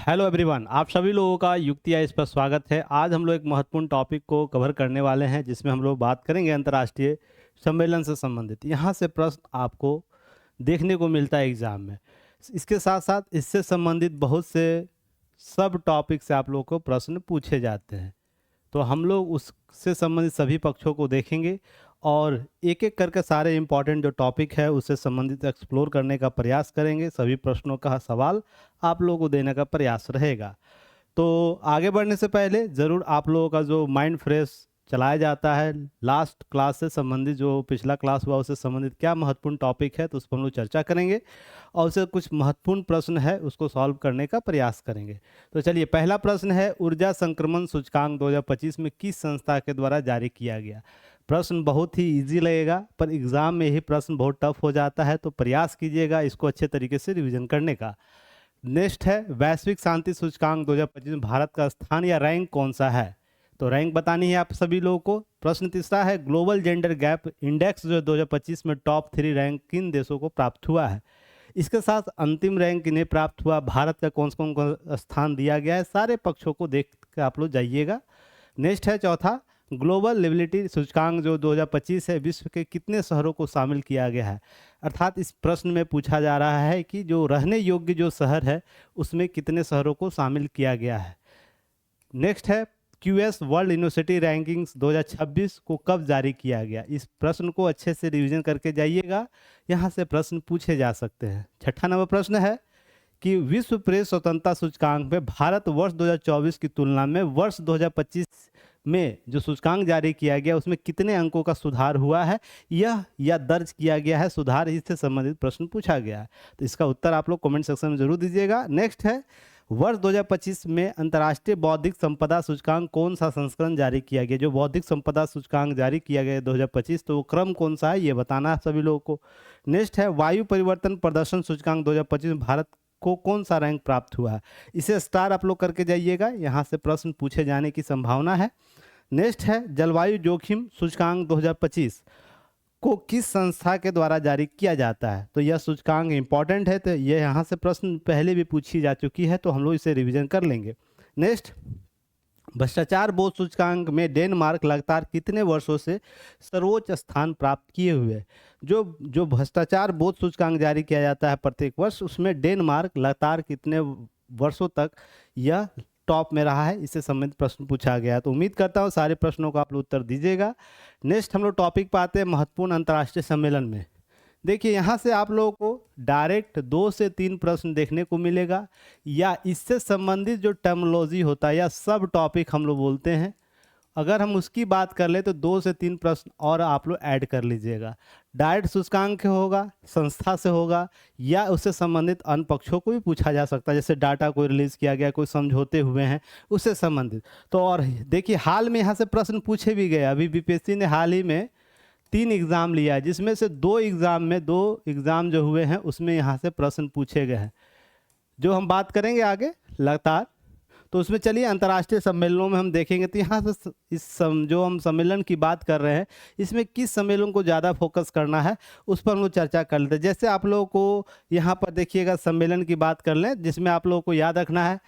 Hello everyone, आप सभी लोगों का युक्ति इस पर स्वागत है। आज हम लोग एक महत्वपूर्ण टॉपिक को कवर करने वाले हैं जिसमें हम लोग बात करेंगे अंतर्राष्ट्रीय सम्मेलन से संबंधित। यहाँ से प्रश्न आपको देखने को मिलता है एग्जाम में। इसके साथ साथ इससे संबंधित बहुत से सब टॉपिक से आप लोगों को प्रश्न पूछे जाते हैं। तो हम लोग उससे संबंधित सभी पक्षों को देखेंगे और एक एक करके सारे इम्पॉर्टेंट जो टॉपिक है उससे संबंधित एक्सप्लोर करने का प्रयास करेंगे। सभी प्रश्नों का सवाल आप लोगों को देने का प्रयास रहेगा। तो आगे बढ़ने से पहले ज़रूर आप लोगों का जो माइंड फ्रेश चलाया जाता है, लास्ट क्लास से संबंधित जो पिछला क्लास हुआ उससे संबंधित क्या महत्वपूर्ण टॉपिक है तो उस पर हम लोग चर्चा करेंगे और उससे कुछ महत्वपूर्ण प्रश्न है उसको सॉल्व करने का प्रयास करेंगे। तो चलिए, पहला प्रश्न है, ऊर्जा संक्रमण सूचकांक 2025 में किस संस्था के द्वारा जारी किया गया। प्रश्न बहुत ही इजी लगेगा पर एग्ज़ाम में यही प्रश्न बहुत टफ हो जाता है, तो प्रयास कीजिएगा इसको अच्छे तरीके से रिवीजन करने का। नेक्स्ट है, वैश्विक शांति सूचकांक 2025 में भारत का स्थान या रैंक कौन सा है। तो रैंक बतानी है आप सभी लोगों को। प्रश्न तीसरा है, ग्लोबल जेंडर गैप इंडेक्स जो 2025 में टॉप 3 रैंक किन देशों को प्राप्त हुआ है। इसके साथ अंतिम रैंक इन्हें प्राप्त हुआ, भारत का कौन कौन को स्थान दिया गया है, सारे पक्षों को देख कर आप लोग जाइएगा। नेक्स्ट है चौथा, ग्लोबल लिबिलिटी सूचकांक जो 2025 है, विश्व के कितने शहरों को शामिल किया गया है। अर्थात इस प्रश्न में पूछा जा रहा है कि जो रहने योग्य जो शहर है उसमें कितने शहरों को शामिल किया गया है। नेक्स्ट है, क्यूएस वर्ल्ड यूनिवर्सिटी रैंकिंग्स 2026 को कब जारी किया गया। इस प्रश्न को अच्छे से रिवीजन करके जाइएगा, यहाँ से प्रश्न पूछे जा सकते हैं। छठा नंबर प्रश्न है कि विश्व प्रेस स्वतंत्रता सूचकांक में भारत वर्ष 2024 की तुलना में वर्ष 2025 में जो सूचकांक जारी किया गया उसमें कितने अंकों का सुधार हुआ है यह या दर्ज किया गया है सुधार, इससे संबंधित प्रश्न पूछा गया है। तो इसका उत्तर आप लोग कमेंट सेक्शन में जरूर दीजिएगा। नेक्स्ट है, वर्ष 2025 में अंतर्राष्ट्रीय बौद्धिक संपदा सूचकांक कौन सा संस्करण जारी किया गया। जो बौद्धिक संपदा सूचकांक जारी किया गया 2025 तो वो क्रम कौन सा है ये बताना है सभी लोगों को। नेक्स्ट है, वायु परिवर्तन प्रदर्शन सूचकांक 2025 में भारत को कौन सा रैंक प्राप्त हुआ है। इसे स्टार आप लोग करके जाइएगा, यहाँ से प्रश्न पूछे जाने की संभावना है। नेक्स्ट है, जलवायु जोखिम सूचकांक 2025 को किस संस्था के द्वारा जारी किया जाता है। तो यह सूचकांक इंपॉर्टेंट है, तो यह यहाँ से प्रश्न पहले भी पूछी जा चुकी है तो हम लोग इसे रिवीजन कर लेंगे। नेक्स्ट, भ्रष्टाचार बोध सूचकांक में डेनमार्क लगातार कितने वर्षों से सर्वोच्च स्थान प्राप्त किए हुए। जो भ्रष्टाचार बोध सूचकांक जारी किया जाता है प्रत्येक वर्ष, उसमें डेनमार्क लगातार कितने वर्षों तक यह टॉप में रहा है, इससे संबंधित प्रश्न पूछा गया। तो उम्मीद करता हूँ सारे प्रश्नों का आप लोग उत्तर दीजिएगा। नेक्स्ट हम लोग टॉपिक पे आते हैं महत्वपूर्ण अंतर्राष्ट्रीय सम्मेलन में। देखिए, यहाँ से आप लोगों को डायरेक्ट 2 से 3 प्रश्न देखने को मिलेगा या इससे संबंधित जो टर्मिनोलॉजी होता है या सब टॉपिक हम लोग बोलते हैं, अगर हम उसकी बात कर ले तो 2 से 3 प्रश्न और आप लोग ऐड कर लीजिएगा। डायरेक्ट सूचकांक होगा, संस्था से होगा या उससे संबंधित अन्य पक्षों को भी पूछा जा सकता है, जैसे डाटा कोई रिलीज़ किया गया, कोई समझौते हुए हैं उससे संबंधित। तो और देखिए, हाल में यहाँ से प्रश्न पूछे भी गए। अभी बीपीएससी ने हाल ही में 3 एग्ज़ाम लिया है जिसमें से 2 एग्ज़ाम जो हुए हैं उसमें यहाँ से प्रश्न पूछे गए हैं, जो हम बात करेंगे आगे लगातार। तो उसमें चलिए अंतर्राष्ट्रीय सम्मेलनों में हम देखेंगे तो यहाँ से जो हम सम्मेलन की बात कर रहे हैं इसमें किस सम्मेलन को ज़्यादा फोकस करना है उस पर हम लोग चर्चा कर लेते हैं। जैसे आप लोगों को यहाँ पर देखिएगा सम्मेलन की बात कर लें, जिसमें आप लोगों को याद रखना है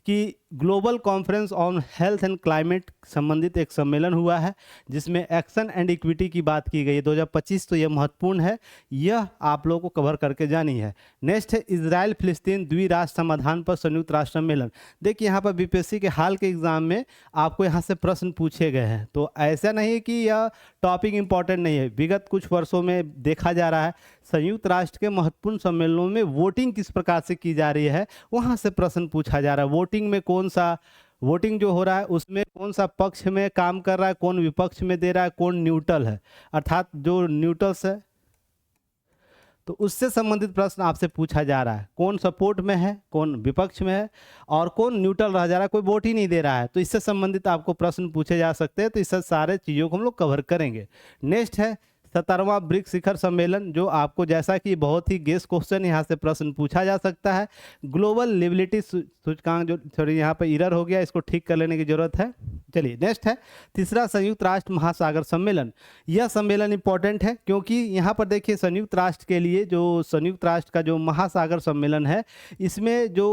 कि global conference on health and climate संबंधित एक सम्मेलन हुआ है जिसमें एक्शन एंड इक्विटी की बात की गई है 2025। तो यह महत्वपूर्ण है, यह आप लोगों को कवर करके जानी है। नेक्स्ट है, इजराइल फिलिस्तीन द्विराष्ट्र समाधान पर संयुक्त राष्ट्र सम्मेलन। देखिए, यहाँ पर बीपीएससी के हाल के एग्जाम में आपको यहाँ से प्रश्न पूछे गए हैं, तो ऐसा नहीं है कि यह टॉपिक इंपॉर्टेंट नहीं है। विगत कुछ वर्षों में देखा जा रहा है संयुक्त राष्ट्र के महत्वपूर्ण सम्मेलनों में वोटिंग किस प्रकार से की जा रही है, वहाँ से प्रश्न पूछा जा रहा है। वोटिंग में वोटिंग जो हो रहा है उसमें कौन सा पक्ष में काम कर रहा है, कौन विपक्ष में दे रहा है, कौन न्यूट्रल है। अर्थात जो न्यूट्रल्स है तो उससे संबंधित प्रश्न आपसे पूछा जा रहा है, कौन सपोर्ट में है, कौन विपक्ष में है और कौन न्यूट्रल रह जा रहा है, कोई वोट ही नहीं दे रहा है। तो इससे संबंधित आपको प्रश्न पूछे जा सकते हैं, तो इससे सारे चीज़ों को हम लोग कवर करेंगे। नेक्स्ट है 17वां ब्रिक्स शिखर सम्मेलन, जो आपको जैसा कि बहुत ही गेस क्वेश्चन यहाँ से प्रश्न पूछा जा सकता है। ग्लोबल लिबिलिटी सूचकांक जो सॉरी यहाँ पे एरर हो गया, इसको ठीक कर लेने की जरूरत है। चलिए नेक्स्ट है तीसरा संयुक्त राष्ट्र महासागर सम्मेलन। यह सम्मेलन इंपॉर्टेंट है क्योंकि यहाँ पर देखिए संयुक्त राष्ट्र के लिए जो संयुक्त राष्ट्र का जो महासागर सम्मेलन है, इसमें जो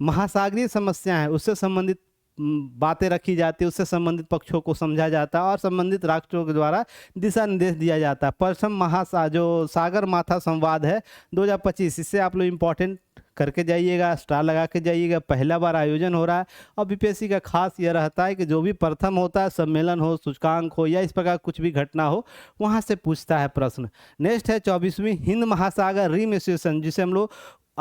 महासागरीय समस्या है उससे संबंधित बातें रखी जाती है, उससे संबंधित पक्षों को समझा जाता है और संबंधित राष्ट्रों के द्वारा दिशा निर्देश दिया जाता है। प्रथम जो सागर माथा संवाद है 2025, इससे आप लोग इम्पोर्टेंट करके जाइएगा, स्टार लगा के जाइएगा। पहला बार आयोजन हो रहा है और बीपीएससी का खास यह रहता है कि जो भी प्रथम होता है, सम्मेलन हो, सूचकांक हो या इस प्रकार कुछ भी घटना हो, वहाँ से पूछता है प्रश्न। नेक्स्ट है 24वीं हिंद महासागर रिम एसोसिएशन, जिसे हम लोग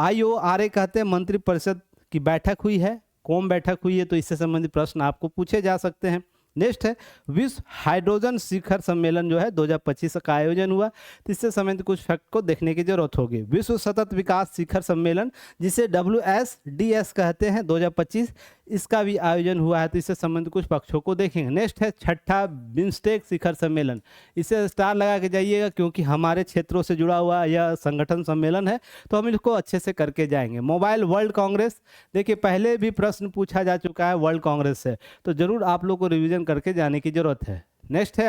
IORA कहते हैं, मंत्रिपरिषद की बैठक हुई है, कौन बैठक हुई है, तो इससे संबंधित प्रश्न आपको पूछे जा सकते हैं। नेक्स्ट है विश्व हाइड्रोजन शिखर सम्मेलन जो है 2025 का आयोजन हुआ, तो इससे संबंधित कुछ फैक्ट को देखने की जरूरत होगी। विश्व सतत विकास शिखर सम्मेलन, जिसे WSDS कहते हैं, 2025 इसका भी आयोजन हुआ है, तो इससे संबंधित कुछ पक्षों को देखेंगे। नेक्स्ट है छठा बिम्स्टेक शिखर सम्मेलन, इसे स्टार लगा के जाइएगा क्योंकि हमारे क्षेत्रों से जुड़ा हुआ यह संगठन सम्मेलन है, तो हम इसको अच्छे से करके जाएंगे। मोबाइल वर्ल्ड कांग्रेस, देखिए पहले भी प्रश्न पूछा जा चुका है वर्ल्ड कांग्रेस से, तो जरूर आप लोग को रिवीजन करके जाने की जरूरत है। नेक्स्ट है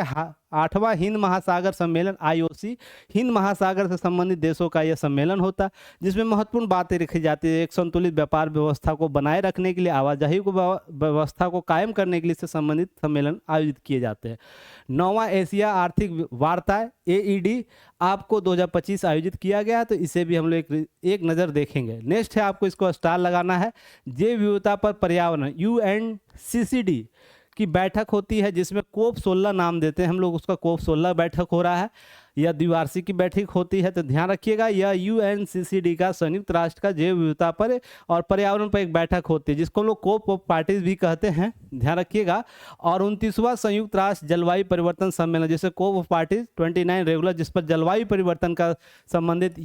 8वां हिंद महासागर सम्मेलन IOC, हिंद महासागर से संबंधित देशों का यह सम्मेलन होता है, जिसमें महत्वपूर्ण बातें रखी जाती है। एक संतुलित व्यापार व्यवस्था को बनाए रखने के लिए, आवाजाही को व्यवस्था को कायम करने के लिए इससे संबंधित सम्मेलन आयोजित किए जाते हैं। 9वां एशिया आर्थिक वार्ता AED आपको 2025 आयोजित किया गया, तो इसे भी हम लोग एक नज़र देखेंगे। नेक्स्ट है आपको इसको स्टार लगाना है, जैव विविधता पर पर्यावरण UNCCD की बैठक होती है, जिसमें COP 16 नाम देते हैं हम लोग, उसका COP 16 बैठक हो रहा है। यह द्विवार्षिक की बैठक होती है, तो ध्यान रखिएगा यह UNCCD का संयुक्त राष्ट्र का जैव विविधता पर और पर्यावरण पर एक बैठक होती है, जिसको हम लोग COP ऑफ पार्टीज भी कहते हैं, ध्यान रखिएगा। और 29वां संयुक्त राष्ट्र जलवायु परिवर्तन सम्मेलन, जैसे COP ऑफ पार्टीज 29 रेगुलर, जिस पर जलवायु परिवर्तन का संबंधित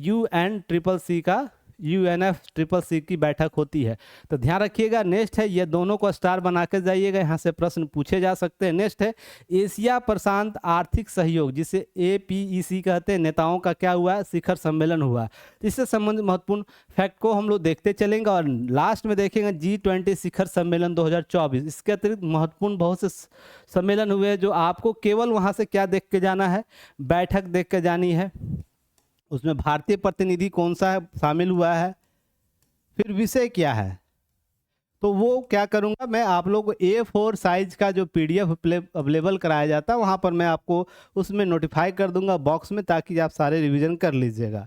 UNFCCC की बैठक होती है, तो ध्यान रखिएगा। नेक्स्ट है ये दोनों को स्टार बना के जाइएगा, यहाँ से प्रश्न पूछे जा सकते हैं। नेक्स्ट है एशिया प्रशांत आर्थिक सहयोग, जिसे APEC कहते हैं, नेताओं का क्या हुआ है, शिखर सम्मेलन हुआ है, इससे संबंधित महत्वपूर्ण फैक्ट को हम लोग देखते चलेंगे। और लास्ट में देखेंगे G20 शिखर सम्मेलन 2024, इसके अतिरिक्त महत्वपूर्ण बहुत से सम्मेलन हुए हैं, जो आपको केवल वहाँ से क्या देख के जाना है, बैठक देख के जानी है। उसमें भारतीय प्रतिनिधि कौन सा है, शामिल हुआ है, फिर विषय क्या है, तो वो क्या करूंगा मैं आप लोग को A4 साइज का जो PDF अवेलेबल कराया जाता है, वहाँ पर मैं आपको उसमें नोटिफाई कर दूंगा बॉक्स में, ताकि आप सारे रिवीजन कर लीजिएगा।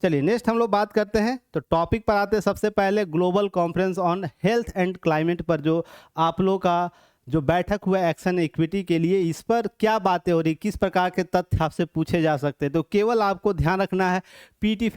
चलिए नेक्स्ट हम लोग बात करते हैं, तो टॉपिक पर आते हैं। सबसे पहले global conference on health and climate पर जो आप लोग का जो बैठक हुआ एक्शन इक्विटी के लिए, इस पर क्या बातें हो रही, किस प्रकार के तथ्य आपसे पूछे जा सकते हैं, तो केवल आपको ध्यान रखना है PT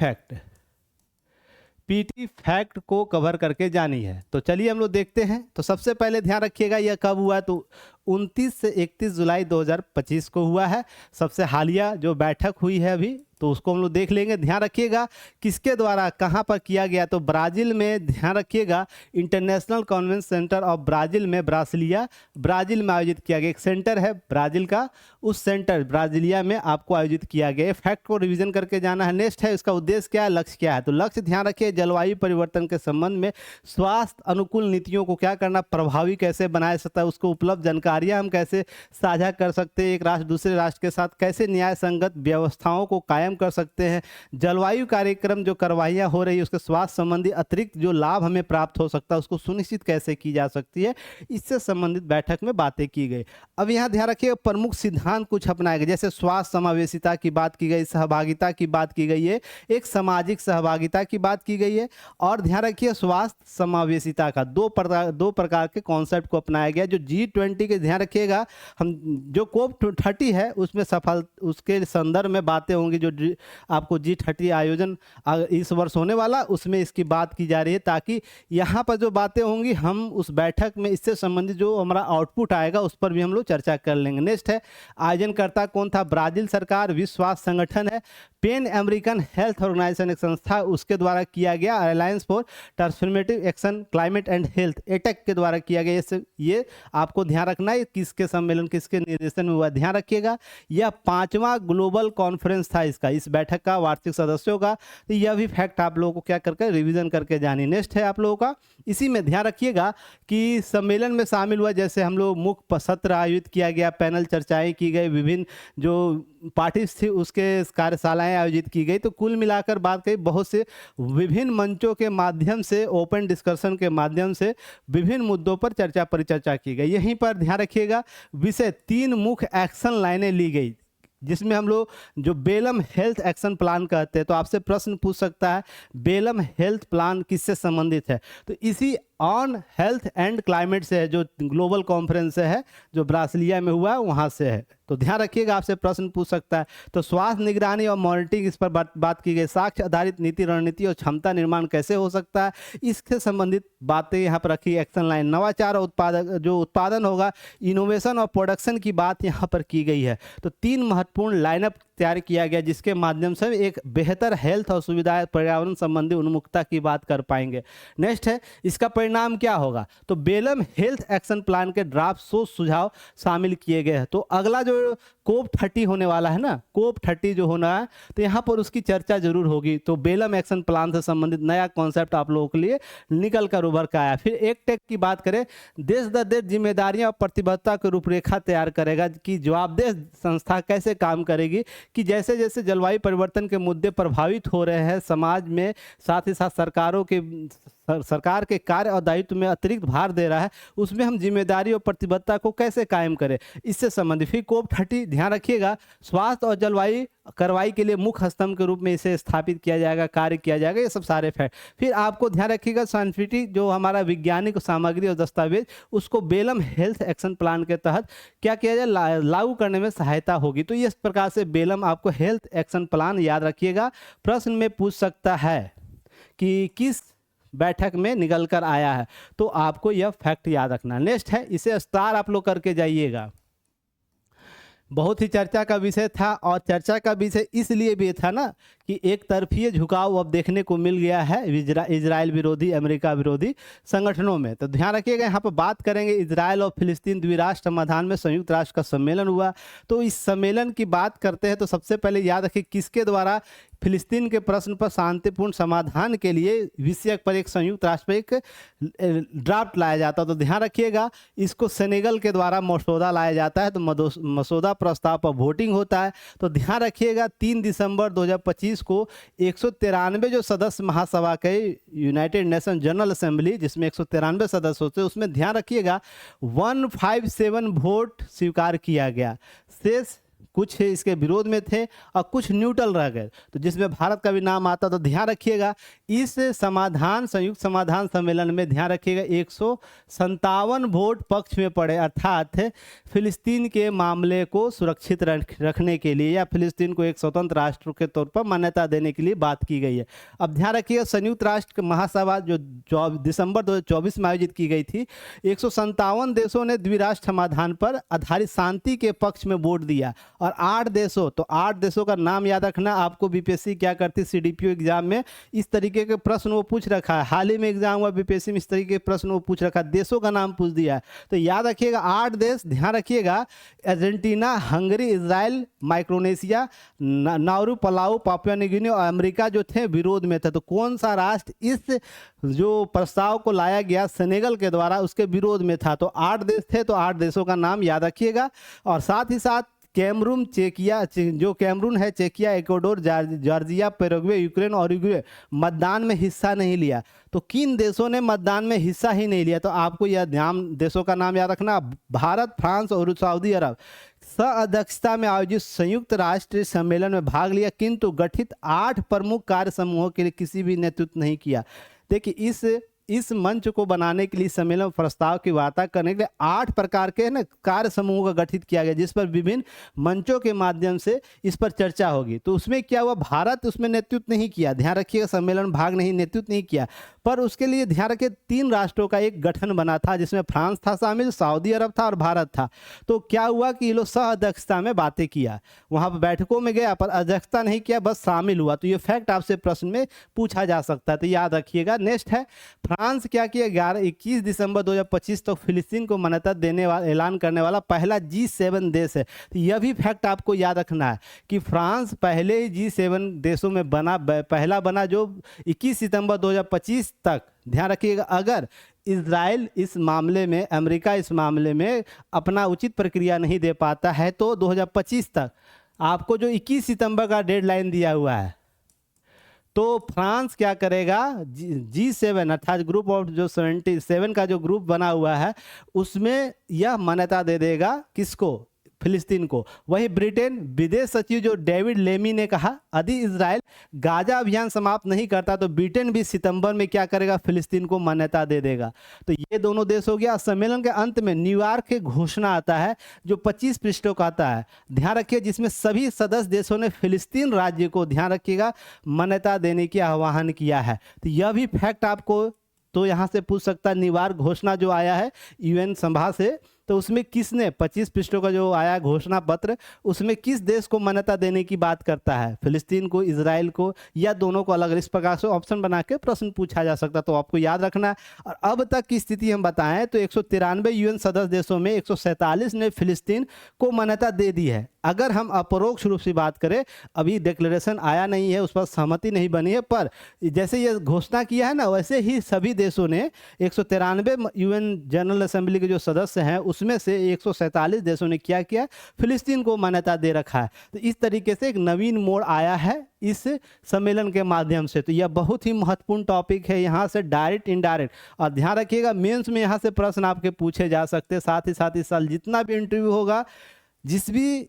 फैक्ट को कवर करके जानी है। तो चलिए हम लोग देखते हैं। तो सबसे पहले ध्यान रखिएगा यह कब हुआ, तो 29 से 31 जुलाई 2025 को हुआ है। सबसे हालिया जो बैठक हुई है अभी, तो उसको हम लोग देख लेंगे। ध्यान रखिएगा किसके द्वारा कहाँ पर किया गया, तो ब्राज़ील में, ध्यान रखिएगा international conference centre of Brazil में, ब्रासिलिया ब्राज़ील में आयोजित किया गया। एक सेंटर है ब्राज़ील का, उस सेंटर ब्राज़ीलिया में आपको आयोजित किया गया। फैक्ट को रिवीजन करके जाना है। नेक्स्ट है इसका उद्देश्य क्या है, लक्ष्य क्या है, तो लक्ष्य ध्यान रखिए जलवायु परिवर्तन के संबंध में स्वास्थ्य अनुकूल नीतियों को क्या करना, प्रभावी कैसे बनाया सकता है, उसको उपलब्ध जानकारियाँ हम कैसे साझा कर सकते हैं, एक राष्ट्र दूसरे राष्ट्र के साथ कैसे न्याय संगत व्यवस्थाओं को कायम कर सकते हैं, जलवायु कार्यक्रम जो कार्रवाइयाँ हो रही है उसके स्वास्थ्य संबंधी अतिरिक्त जो लाभ हमें प्राप्त हो सकता है उसको सुनिश्चित कैसे की जा सकती है, इससे संबंधित बैठक में बातें की गई। अब यहाँ ध्यान रखिए प्रमुख सिद्धांत कुछ अपनाए गए, जैसे स्वास्थ्य समावेशिता की बात की गई, सहभागिता की बात की गई है, एक सामाजिक सहभागिता की बात की गई है, और ध्यान रखिए स्वास्थ्य समावेशिता का दो प्रकार के कॉन्सेप्ट को अपनाया गया। जो G20 के ध्यान रखिएगा, हम जो COP 30 है उसमें सफल उसके संदर्भ में बातें होंगी, जो आपको G30 आयोजन इस वर्ष होने वाला उसमें इसकी बात की जा रही है, ताकि यहाँ पर जो बातें होंगी हम उस बैठक में इससे संबंधित जो हमारा आउटपुट आएगा उस पर भी हम लोग चर्चा कर लेंगे। नेक्स्ट है आयोजनकर्ता कौन था, ब्राज़ील सरकार, विश्व स्वास्थ्य संगठन है, पैन अमेरिकन हेल्थ ऑर्गेनाइजेशन एक संस्था उसके द्वारा किया गया, alliance for transformative action climate and health ATEC के द्वारा किया गया। ये आपको ध्यान रखना है किसके सम्मेलन किसके निर्देशन में हुआ, ध्यान रखिएगा। यह 5वां ग्लोबल कॉन्फ्रेंस था इसका, इस बैठक का वार्षिक सदस्यों का, तो यह भी फैक्ट आप लोगों को क्या करके रिवीजन करके जानी। नेक्स्ट है आप लोगों का, इसी में ध्यान रखिएगा कि सम्मेलन में शामिल हुआ, जैसे हम लोग मुख्य सत्र आयोजित किया गया, पैनल चर्चाएं की गई, विभिन्न जो पार्टीज थी उसके कार्यशालाएं आयोजित की गई। तो कुल मिलाकर बात कही, बहुत से विभिन्न मंचों के माध्यम से, ओपन डिस्कशन के माध्यम से विभिन्न मुद्दों पर चर्चा परिचर्चा की गई। यहीं पर ध्यान रखिएगा, विषय 3 मुख्य एक्शन लाइनें ली गई, जिसमें हम लोग जो बेलम हेल्थ एक्शन प्लान कहते हैं। तो आपसे प्रश्न पूछ सकता है बेलम हेल्थ प्लान किससे संबंधित है? तो इसी ऑन हेल्थ एंड क्लाइमेट से है, जो ग्लोबल कॉन्फ्रेंस से है, जो ब्रासिलिया में हुआ वहाँ से है। तो ध्यान रखिएगा, आपसे प्रश्न पूछ सकता है। तो स्वास्थ्य निगरानी और मॉनिटरिंग, इस पर बात की गई। साक्ष्य आधारित नीति रणनीति और क्षमता निर्माण कैसे हो सकता है, इससे संबंधित बातें यहाँ पर रखी। एक्शन लाइन नवाचार और उत्पादन होगा, इनोवेशन और प्रोडक्शन की बात यहाँ पर की गई है। तो 3 महत्वपूर्ण लाइनअप तैयार किया गया, जिसके माध्यम से एक बेहतर हेल्थ और सुविधाएं, पर्यावरण संबंधी उन्मुखता की बात कर पाएंगे। नेक्स्ट है, इसका परिणाम क्या होगा? तो बेलम हेल्थ एक्शन प्लान के ड्राफ्ट सोच सुझाव शामिल किए गए हैं। तो अगला जो कोप 30 होने वाला है ना, कोप 30 जो होना है, तो यहाँ पर उसकी चर्चा जरूर होगी। तो बेलम एक्शन प्लान से संबंधित नया कॉन्सेप्ट आप लोगों के लिए निकल कर उभर कर आया। फिर एक टेक की बात करें, देश दर देश जिम्मेदारियां और प्रतिबद्धता की रूपरेखा तैयार करेगा कि जवाबदेह संस्था कैसे काम करेगी, कि जैसे जैसे जलवायु परिवर्तन के मुद्दे प्रभावित हो रहे हैं समाज में, साथ ही साथ सरकार के कार्य और दायित्व में अतिरिक्त भार दे रहा है, उसमें हम जिम्मेदारी और प्रतिबद्धता को कैसे कायम करें, इससे संबंधित। फिर कोप 30 ध्यान रखिएगा, स्वास्थ्य और जलवायु कार्रवाई के लिए मुख्य स्तंभ के रूप में इसे स्थापित किया जाएगा, कार्य किया जाएगा, ये सब सारे फैक्ट। फिर आपको ध्यान रखिएगा, साइंटिफिक जो हमारा वैज्ञानिक सामग्री और दस्तावेज, उसको बेलम हेल्थ एक्शन प्लान के तहत क्या किया जाए, लागू करने में सहायता होगी। तो इस प्रकार से बेलम आपको हेल्थ एक्शन प्लान याद रखिएगा। प्रश्न में पूछ सकता है कि किस बैठक में निकल कर आया है, तो आपको यह फैक्ट याद रखना। नेक्स्ट है, इसे स्टार आप लोग करके जाइएगा। बहुत ही चर्चा का विषय था, और चर्चा का विषय इसलिए भी था ना कि एक तरफी झुकाव अब देखने को मिल गया है इजराइल विरोधी, अमेरिका विरोधी संगठनों में। तो ध्यान रखिएगा, यहाँ पर बात करेंगे इजराइल और फिलिस्तीन द्विराष्ट्र समाधान में संयुक्त राष्ट्र का सम्मेलन हुआ। तो इस सम्मेलन की बात करते हैं तो सबसे पहले याद रखिए किसके द्वारा फिलिस्तीन के प्रश्न पर शांतिपूर्ण समाधान के लिए विषय पर एक संयुक्त राष्ट्र पर एक ड्राफ्ट लाया जाता है। तो ध्यान रखिएगा, इसको सेनेगल के द्वारा मसौदा लाया जाता है। तो मसौदा प्रस्ताव पर वोटिंग होता है। तो ध्यान रखिएगा 3 दिसंबर 2025 को 193 जो सदस्य महासभा के यूनाइटेड नेशन जनरल असेंबली, जिसमें 193 सदस्य होते हैं, उसमें ध्यान रखिएगा 157 वोट स्वीकार किया गया। शेष कुछ इसके विरोध में थे और कुछ न्यूट्रल रह गए, तो जिसमें भारत का भी नाम आता। तो ध्यान रखिएगा, इस संयुक्त समाधान सम्मेलन में ध्यान रखिएगा 157 वोट पक्ष में पड़े, अर्थात फिलिस्तीन के मामले को सुरक्षित रखने के लिए या फिलिस्तीन को एक स्वतंत्र राष्ट्र के तौर पर मान्यता देने के लिए बात की गई है। अब ध्यान रखिएगा, संयुक्त राष्ट्र महासभा जो दिसंबर 2024 में आयोजित की गई थी, 157 देशों ने द्विराष्ट्र समाधान पर आधारित शांति के पक्ष में वोट दिया, और 8 देशों, तो 8 देशों का नाम याद रखना। आपको बीपीएससी क्या करती, सीडीपीओ एग्जाम में इस तरीके के प्रश्न वो पूछ रखा है, हाल ही में एग्जाम हुआ बीपीएससी में, इस तरीके के प्रश्न वो पूछ रखा है, देशों का नाम पूछ दिया है। तो याद रखिएगा 8 देश, ध्यान रखिएगा Argentina, Hungary, Israel, Micronesia, Nauru, Palau, Papua New Guinea और अमेरिका जो थे विरोध में थे। तो कौन सा राष्ट्र इस जो प्रस्ताव को लाया गया सेनेगल के द्वारा उसके विरोध में था? तो 8 देश थे, तो 8 देशों का नाम याद रखिएगा। और साथ ही साथ कैमरून, चेकिया, जो कैमरून है, चेकिया, इक्वाडोर, जॉर्जिया, पैराग्वे, यूक्रेन और उरुग्वे मतदान में हिस्सा नहीं लिया। तो किन देशों ने मतदान में हिस्सा ही नहीं लिया? तो आपको यह देशों का नाम याद रखना, भारत, फ्रांस और सऊदी अरब। अध्यक्षता में आयोजित संयुक्त राष्ट्र सम्मेलन में भाग लिया, किंतु गठित 8 प्रमुख कार्य समूहों के लिए किसी भी नेतृत्व नहीं किया। देखिए, इस मंच को बनाने के लिए सम्मेलन प्रस्ताव की वार्ता करने के लिए 8 प्रकार के ना कार्य समूहों का गठित किया गया, जिस पर विभिन्न मंचों के माध्यम से इस पर चर्चा होगी। तो उसमें क्या हुआ, भारत उसमें नेतृत्व नहीं किया, ध्यान रखिएगा, सम्मेलन भाग नहीं, नेतृत्व नहीं किया। पर उसके लिए ध्यान रखिए 3 राष्ट्रों का एक गठन बना था, जिसमें फ्रांस था शामिल, सऊदी अरब था और भारत था। तो क्या हुआ कि ये लोग सह अध्यक्षता में बातें किया, वहां पर बैठकों में गया पर अध्यक्षता नहीं किया, बस शामिल हुआ। तो ये फैक्ट आपसे प्रश्न में पूछा जा सकता है, तो याद रखिएगा। नेक्स्ट है, फ्रांस क्या किया, 21 दिसंबर 2025 तक फिलिस्तीन को मान्यता देने वाला ऐलान करने वाला पहला G7 देश है। तो यह भी फैक्ट आपको याद रखना है कि फ्रांस पहले ही G7 देशों में पहला बना, जो 21 सितंबर 2025 तक। ध्यान रखिएगा, अगर इजराइल इस मामले में, अमेरिका इस मामले में अपना उचित प्रक्रिया नहीं दे पाता है, तो 2025 तक आपको जो 21 सितंबर का डेडलाइन दिया हुआ है, तो फ्रांस क्या करेगा, G7 अर्थात ग्रुप ऑफ जो 77 का जो ग्रुप बना हुआ है उसमें यह मान्यता दे देगा किसको, फिलिस्तीन को। वही ब्रिटेन विदेश सचिव जो डेविड लेमी ने कहा यदि इजराइल गाजा अभियान समाप्त नहीं करता तो ब्रिटेन भी सितंबर में क्या करेगा, फिलिस्तीन को मान्यता दे देगा। तो ये दोनों देश हो गया। सम्मेलन के अंत में न्यूयॉर्क की घोषणा आता है जो 25 पृष्ठों का आता है, ध्यान रखिए, जिसमें सभी सदस्य देशों ने फिलिस्तीन राज्य को, ध्यान रखिएगा, मान्यता देने की आह्वान किया है। तो यह भी फैक्ट आपको तो यहाँ से पूछ सकता है, न्यूयॉर्क घोषणा जो आया है यूएन सभा से, तो उसमें किसने 25 पृष्ठों का जो आया घोषणा पत्र, उसमें किस देश को मान्यता देने की बात करता है, फिलिस्तीन को, इजराइल को, या दोनों को अलग? इस प्रकार से ऑप्शन बना के प्रश्न पूछा जा सकता, तो आपको याद रखना है। और अब तक की स्थिति हम बताएं तो 193 यूएन सदस्य देशों में 147 ने फिलिस्तीन को मान्यता दे दी है। अगर हम अपरोक्ष रूप से बात करें, अभी डिक्लेरेशन आया नहीं है, उस पर सहमति नहीं बनी है, पर जैसे ये घोषणा किया है ना, वैसे ही सभी देशों ने 193 यूएन जनरल असेंबली के जो सदस्य हैं उसमें से 147 देशों ने क्या किया, फिलिस्तीन को मान्यता दे रखा है। तो इस तरीके से एक नवीन मोड़ आया है इस सम्मेलन के माध्यम से। तो यह बहुत ही महत्वपूर्ण टॉपिक है, यहाँ से डायरेक्ट इनडायरेक्ट। और ध्यान रखिएगा मेंस में यहाँ से प्रश्न आपके पूछे जा सकते हैं। साथ ही इस साल जितना भी इंटरव्यू होगा, जिस भी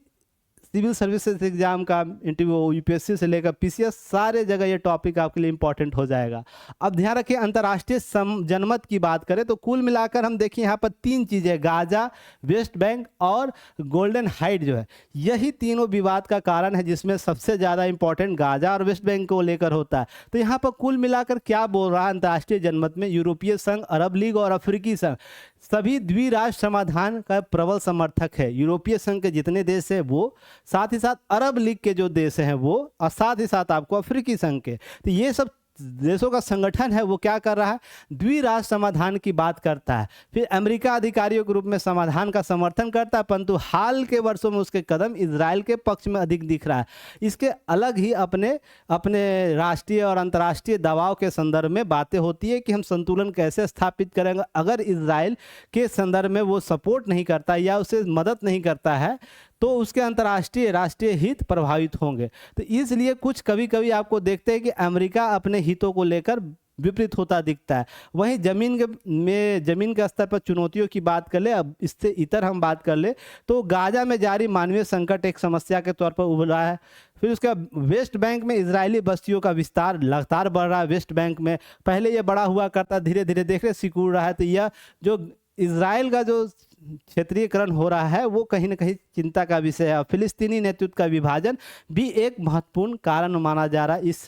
सिविल सर्विसेज एग्जाम का इंटरव्यू, यूपीएससी से लेकर पीसीएस, सारे जगह ये टॉपिक आपके लिए इंपॉर्टेंट हो जाएगा। अब ध्यान रखिए, अंतर्राष्ट्रीय जनमत की बात करें तो कुल मिलाकर हम देखिए यहाँ पर 3 चीज़ें, गाजा, वेस्ट बैंक और गोल्डन हाइट जो है, यही तीनों विवाद का कारण है, जिसमें सबसे ज़्यादा इंपॉर्टेंट गाजा और वेस्ट बैंक को लेकर होता है। तो यहाँ पर कुल मिलाकर क्या बोल रहा है अंतर्राष्ट्रीय जनमत में, यूरोपीय संघ, अरब लीग और अफ्रीकी संघ सभी द्विराष्ट्र समाधान का प्रबल समर्थक है। यूरोपीय संघ के जितने देश हैं वो, साथ ही साथ अरब लीग के जो देश हैं वो, और साथ ही साथ आपको अफ्रीकी संघ के, तो ये सब देशों का संगठन है वो क्या कर रहा है, द्विराष्ट्र समाधान की बात करता है। फिर अमेरिका आधिकारियों के रूप में समाधान का समर्थन करता है, परंतु हाल के वर्षों में उसके कदम इजराइल के पक्ष में अधिक दिख रहा है। इसके अलग ही अपने अपने राष्ट्रीय और अंतर्राष्ट्रीय दबाव के संदर्भ में बातें होती है कि हम संतुलन कैसे स्थापित करेंगे। अगर इजराइल के संदर्भ में वो सपोर्ट नहीं करता या उसे मदद नहीं करता है तो उसके अंतर्राष्ट्रीय राष्ट्रीय हित प्रभावित होंगे। तो इसलिए कुछ कभी कभी आपको देखते हैं कि अमेरिका अपने हितों को लेकर विपरीत होता दिखता है। वहीं जमीन के स्तर पर चुनौतियों की बात कर ले, अब इससे इतर हम बात कर ले तो गाजा में जारी मानवीय संकट एक समस्या के तौर पर उभरा है। फिर उसका वेस्ट बैंक में इजरायली बस्तियों का विस्तार लगातार बढ़ रहा है। वेस्ट बैंक में पहले ये बड़ा हुआ करता, धीरे धीरे देख रहे सिकुड़ रहा है। तो यह जो इजराइल का जो क्षेत्रीयकरण हो रहा है वो कहीं ना कहीं चिंता का विषय है। फिलिस्तीनी नेतृत्व का विभाजन भी एक महत्वपूर्ण कारण माना जा रहा है इस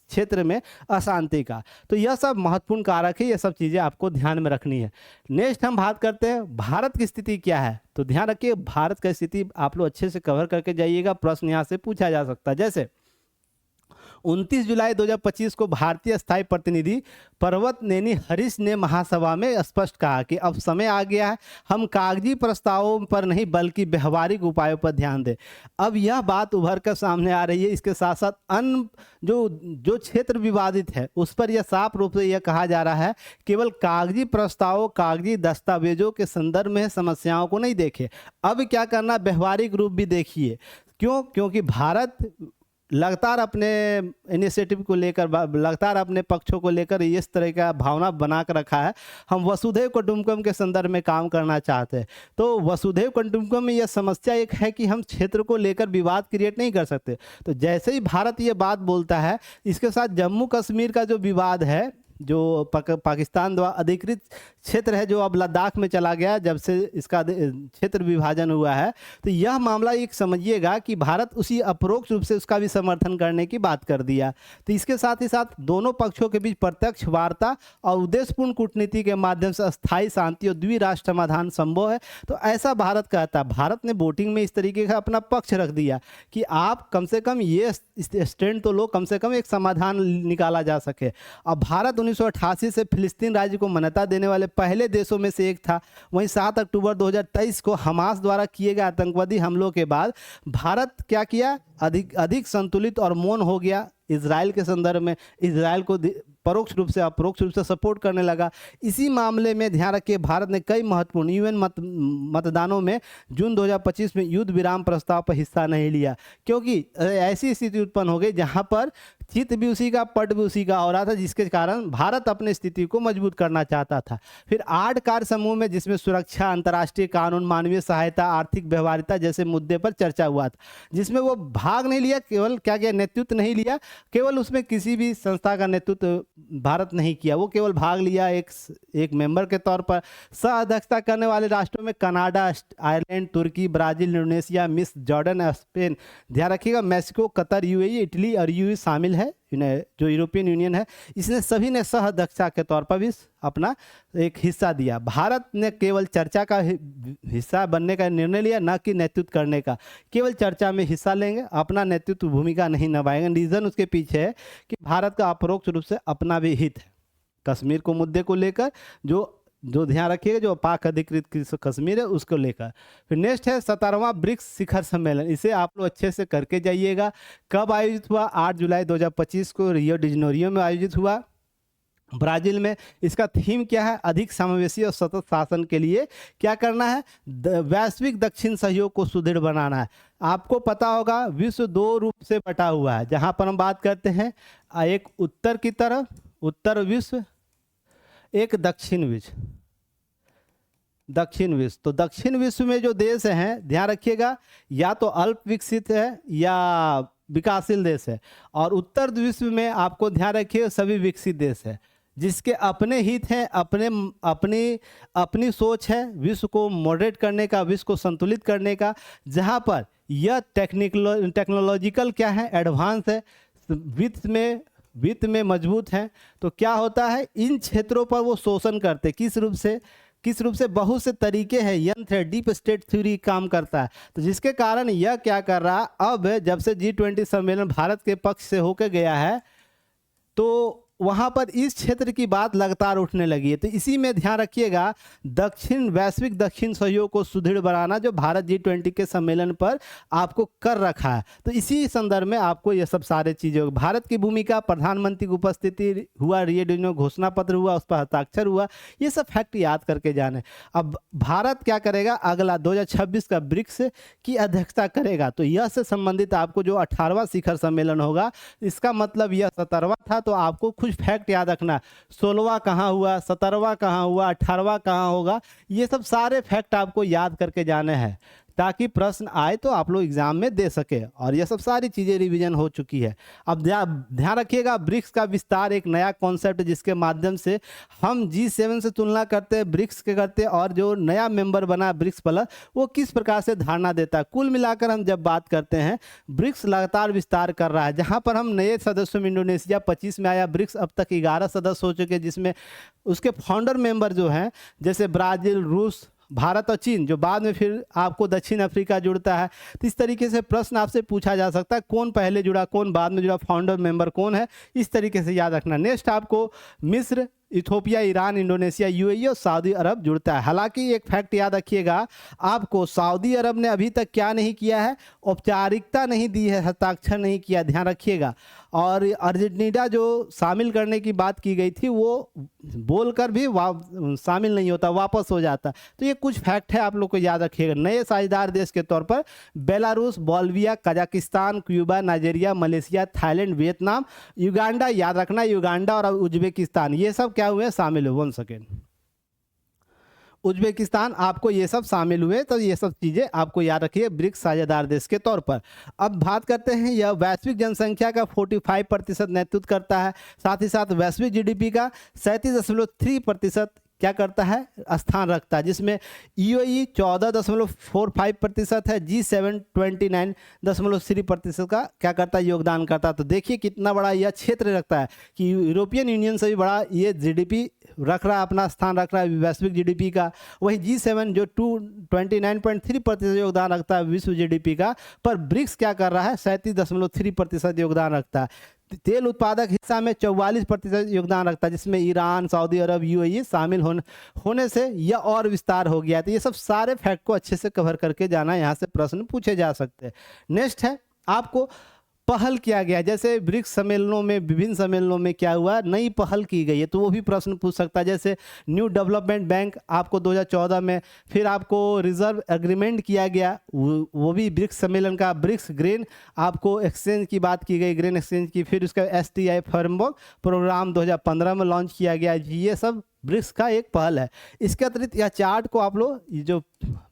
क्षेत्र में अशांति का। तो यह सब महत्वपूर्ण कारक है, यह सब चीज़ें आपको ध्यान में रखनी है। नेक्स्ट हम बात करते हैं भारत की स्थिति क्या है। तो ध्यान रखिए भारत की स्थिति आप लोग अच्छे से कवर करके जाइएगा, प्रश्न यहाँ से पूछा जा सकता है। जैसे 29 जुलाई 2025 को भारतीय स्थायी प्रतिनिधि पर्वत नेनी हरीश ने महासभा में स्पष्ट कहा कि अब समय आ गया है, हम कागजी प्रस्तावों पर नहीं बल्कि व्यवहारिक उपायों पर ध्यान दें। अब यह बात उभर कर सामने आ रही है। इसके साथ साथ अन्य जो क्षेत्र विवादित है उस पर यह साफ रूप से यह कहा जा रहा है केवल कागजी प्रस्तावों, कागजी दस्तावेजों के संदर्भ में समस्याओं को नहीं देखे, अब क्या करना, व्यवहारिक रूप भी देखिए। क्यों? क्योंकि भारत लगातार अपने इनिशिएटिव को लेकर, लगातार अपने पक्षों को लेकर इस तरह का भावना बना कर रखा है। हम वसुधैव कुटुंबकम के संदर्भ में काम करना चाहते हैं। तो वसुधैव कुटुंबकम में यह समस्या एक है कि हम क्षेत्र को लेकर विवाद क्रिएट नहीं कर सकते। तो जैसे ही भारत ये बात बोलता है, इसके साथ जम्मू कश्मीर का जो विवाद है, जो पाकिस्तान द्वारा अधिकृत क्षेत्र है, जो अब लद्दाख में चला गया जब से इसका क्षेत्र विभाजन हुआ है, तो यह मामला एक समझिएगा कि भारत उसी अपरोक्ष रूप से उसका भी समर्थन करने की बात कर दिया। तो इसके साथ ही साथ दोनों पक्षों के बीच प्रत्यक्ष वार्ता और उद्देश्यपूर्ण कूटनीति के माध्यम से अस्थायी शांति और द्विराष्ट्र समाधान संभव है। तो ऐसा भारत कहता है। भारत ने वोटिंग में इस तरीके का अपना पक्ष रख दिया कि आप कम से कम ये स्टैंड तो लो, कम से कम एक समाधान निकाला जा सके। अब भारत 1988 से फिलिस्तीन राज्य को मान्यता देने वाले पहले देशों में से एक था। वहीं 7 अक्टूबर 2023 को हमास द्वारा किए गए आतंकवादी हमलों के बाद भारत क्या किया, अधिक संतुलित और मौन हो गया। इजराइल के संदर्भ में इजराइल को परोक्ष रूप से अपरोक्ष रूप से सपोर्ट करने लगा। इसी मामले में ध्यान रखिए भारत ने कई महत्वपूर्ण यूएन मतदानों में जून 2025 में युद्ध विराम प्रस्ताव पर हिस्सा नहीं लिया, क्योंकि ऐसी स्थिति उत्पन्न हो गई जहां पर चित्त भी उसी का पट भी उसी का हो रहा था, जिसके कारण भारत अपनी स्थिति को मजबूत करना चाहता था। फिर 8 कार्य समूह में, जिसमें सुरक्षा, अंतर्राष्ट्रीय कानून, मानवीय सहायता, आर्थिक व्यवहारिता जैसे मुद्दे पर चर्चा हुआ था, जिसमें वो भाग नहीं लिया, केवल क्या किया, नेतृत्व नहीं लिया, केवल उसमें किसी भी संस्था का नेतृत्व भारत नहीं किया, वो केवल भाग लिया एक मेंबर के तौर पर। सह अध्यक्षता करने वाले राष्ट्रों में कनाडा, आयरलैंड, तुर्की, ब्राजील, इंडोनेशिया, मिस्र, जॉर्डन, स्पेन, ध्यान रखिएगा मैक्सिको, कतर, यूएई, इटली और यूएई शामिल है। जो यूरोपियन यूनियन है, इसने सभी ने सह अध्यक्षता के तौर पर भी अपना एक हिस्सा दिया। भारत ने केवल चर्चा का हिस्सा बनने का निर्णय लिया, न कि नेतृत्व करने का। केवल चर्चा में हिस्सा लेंगे, अपना नेतृत्व भूमिका नहीं निभाएंगे। रीजन उसके पीछे है कि भारत का अपरोक्ष रूप से अपना भी हित है कश्मीर को मुद्दे को लेकर, जो ध्यान रखिएगा, जो पाक अधिकृत कश्मीर है उसको लेकर। फिर नेक्स्ट है 17वां ब्रिक्स शिखर सम्मेलन। इसे आप लोग अच्छे से करके जाइएगा। कब आयोजित हुआ? 8 जुलाई 2025 को रियो डी जेनेरियो में आयोजित हुआ, ब्राजील में। इसका थीम क्या है? अधिक समावेशी और सतत शासन के लिए क्या करना है? वैश्विक दक्षिण सहयोग को सुदृढ़ बनाना है। आपको पता होगा विश्व 2 रूप से बटा हुआ है, जहां पर हम बात करते हैं एक उत्तर की तरफ उत्तर विश्व, एक दक्षिण विश्व। तो दक्षिण विश्व में जो देश हैं, ध्यान रखिएगा, या तो अल्प विकसित है या विकासशील देश है, और उत्तर विश्व में आपको ध्यान रखिए सभी विकसित देश है, जिसके अपने हित हैं, अपनी सोच है विश्व को मॉडरेट करने का, विश्व को संतुलित करने का, जहां पर यह टेक्नोलॉजिकल क्या है, एडवांस है, वित्त में मजबूत है। तो क्या होता है, इन क्षेत्रों पर वो शोषण करते, किस रूप से बहुत से तरीके हैं, यंत्र है, डीप स्टेट थ्योरी काम करता है। तो जिसके कारण यह क्या कर रहा, अब जब से G20 सम्मेलन भारत के पक्ष से होकर गया है, तो वहाँ पर इस क्षेत्र की बात लगातार उठने लगी है। तो इसी में ध्यान रखिएगा वैश्विक दक्षिण सहयोग को सुदृढ़ बनाना, जो भारत G20 के सम्मेलन पर आपको कर रखा है। तो इसी संदर्भ में आपको ये सब सारे चीज़ें, भारत की भूमिका, प्रधानमंत्री की उपस्थिति हुआ, रियो डी जेनेरियो घोषणा पत्र हुआ, उस पर हस्ताक्षर हुआ, ये सब फैक्ट याद करके जाने। अब भारत क्या करेगा, अगला 2026 का ब्रिक्स की अध्यक्षता करेगा। तो यह से संबंधित आपको जो 18वां शिखर सम्मेलन होगा, इसका मतलब यह 17वां था, तो आपको कुछ फैक्ट याद रखना, 16वां कहाँ हुआ, 17वां कहाँ हुआ, 18वां कहाँ होगा, ये सब सारे फैक्ट आपको याद करके जाने हैं, ताकि प्रश्न आए तो आप लोग एग्जाम में दे सके। और ये सब सारी चीज़ें रिवीजन हो चुकी है। अब ध्यान रखिएगा ब्रिक्स का विस्तार एक नया कॉन्सेप्ट, जिसके माध्यम से हम G7 से तुलना करते हैं, ब्रिक्स के करते हैं, और जो नया मेंबर बना ब्रिक्स प्लस, वो किस प्रकार से धारणा देता है। कुल मिलाकर हम जब बात करते हैं, ब्रिक्स लगातार विस्तार कर रहा है। जहाँ पर हम नए सदस्यों में इंडोनेशिया 25 में आया, ब्रिक्स अब तक 11 सदस्य हो चुके हैं, जिसमें उसके फाउंडर मेंबर जो हैं, जैसे ब्राज़ील, रूस, भारत और चीन, जो बाद में फिर आपको दक्षिण अफ्रीका जुड़ता है। तो इस तरीके से प्रश्न आपसे पूछा जा सकता है, कौन पहले जुड़ा, कौन बाद में जुड़ा, फाउंडर मेंबर कौन है, इस तरीके से याद रखना। नेक्स्ट आपको मिस्र, इथोपिया, ईरान, इंडोनेशिया, यूएई और सऊदी अरब जुड़ता है। हालांकि एक फैक्ट याद रखिएगा, आपको सऊदी अरब ने अभी तक क्या नहीं किया है, औपचारिकता नहीं दी है, हस्ताक्षर नहीं किया, ध्यान रखिएगा। और अर्जेंटीना जो शामिल करने की बात की गई थी, वो बोलकर भी शामिल नहीं होता, वापस हो जाता। तो ये कुछ फैक्ट है, आप लोग को याद रखिएगा। नए साझेदार देश के तौर पर Belarus, Bolivia, Kazakhstan, Cuba, Nigeria, Malaysia, Thailand, Vietnam, Uganda, याद रखना युगांडा और उज्बेकिस्तान, ये सब क्या हुए, शामिल हुए। 1 सेकेंड, उज्बेकिस्तान, आपको ये सब शामिल हुए। तो ये सब चीज़ें आपको याद रखिए ब्रिक्स साझेदार देश के तौर पर। अब बात करते हैं, यह वैश्विक जनसंख्या का 45% नेतृत्व करता है, साथ ही साथ वैश्विक जीडीपी का 37.3% क्या करता है, स्थान रखता है, जिसमें यूएई 14.45% है, G7 29.3% का क्या करता है, योगदान करता है। तो देखिए कितना बड़ा यह क्षेत्र रखता है कि यूरोपियन यूनियन से भी बड़ा ये जीडीपी रख रहा है, अपना स्थान रख रहा है वैश्विक जीडीपी का। वही G7 जो 29.3% योगदान रखता है विश्व जीडीपी का, पर ब्रिक्स क्या कर रहा है, 37.3% योगदान रखता है। तेल उत्पादक हिस्सा में 44% योगदान रखता है, जिसमें ईरान, सऊदी अरब, यूएई शामिल होने से यह और विस्तार हो गया। तो ये सब सारे फैक्ट को अच्छे से कवर करके जाना, यहाँ से प्रश्न पूछे जा सकते हैं। नेक्स्ट है आपको पहल किया गया, जैसे ब्रिक्स सम्मेलनों में, विभिन्न सम्मेलनों में क्या हुआ, नई पहल की गई है, तो वो भी प्रश्न पूछ सकता है। जैसे न्यू डेवलपमेंट बैंक आपको 2014 में, फिर आपको रिजर्व एग्रीमेंट किया गया, वो भी ब्रिक्स सम्मेलन का। ब्रिक्स ग्रेन आपको एक्सचेंज की बात की गई, ग्रेन एक्सचेंज की। फिर उसका STI फ्रेमवर्क प्रोग्राम 2015 में लॉन्च किया गया। ये सब ब्रिक्स का एक पहल है। इसके अतिरिक्त यह चार्ट को आप लोग जो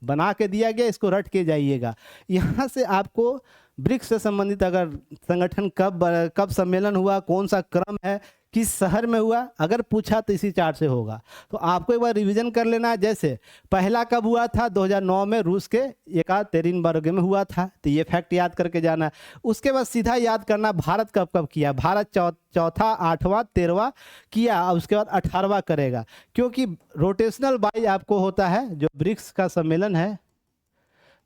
बना के दिया गया, इसको रट के जाइएगा। यहाँ से आपको ब्रिक्स से संबंधित अगर संगठन कब सम्मेलन हुआ, कौन सा क्रम है, किस शहर में हुआ, अगर पूछा तो इसी चार्ट से होगा। तो आपको एक बार रिवीजन कर लेना है। जैसे पहला कब हुआ था, 2009 में रूस के येकातेरिनबर्ग में हुआ था, तो ये फैक्ट याद करके जाना है। उसके बाद सीधा याद करना भारत कब कब किया। भारत चौथा, 8वां, 13वां किया, और उसके बाद 18वां करेगा, क्योंकि रोटेशनल बाई आपको होता है। जो ब्रिक्स का सम्मेलन है,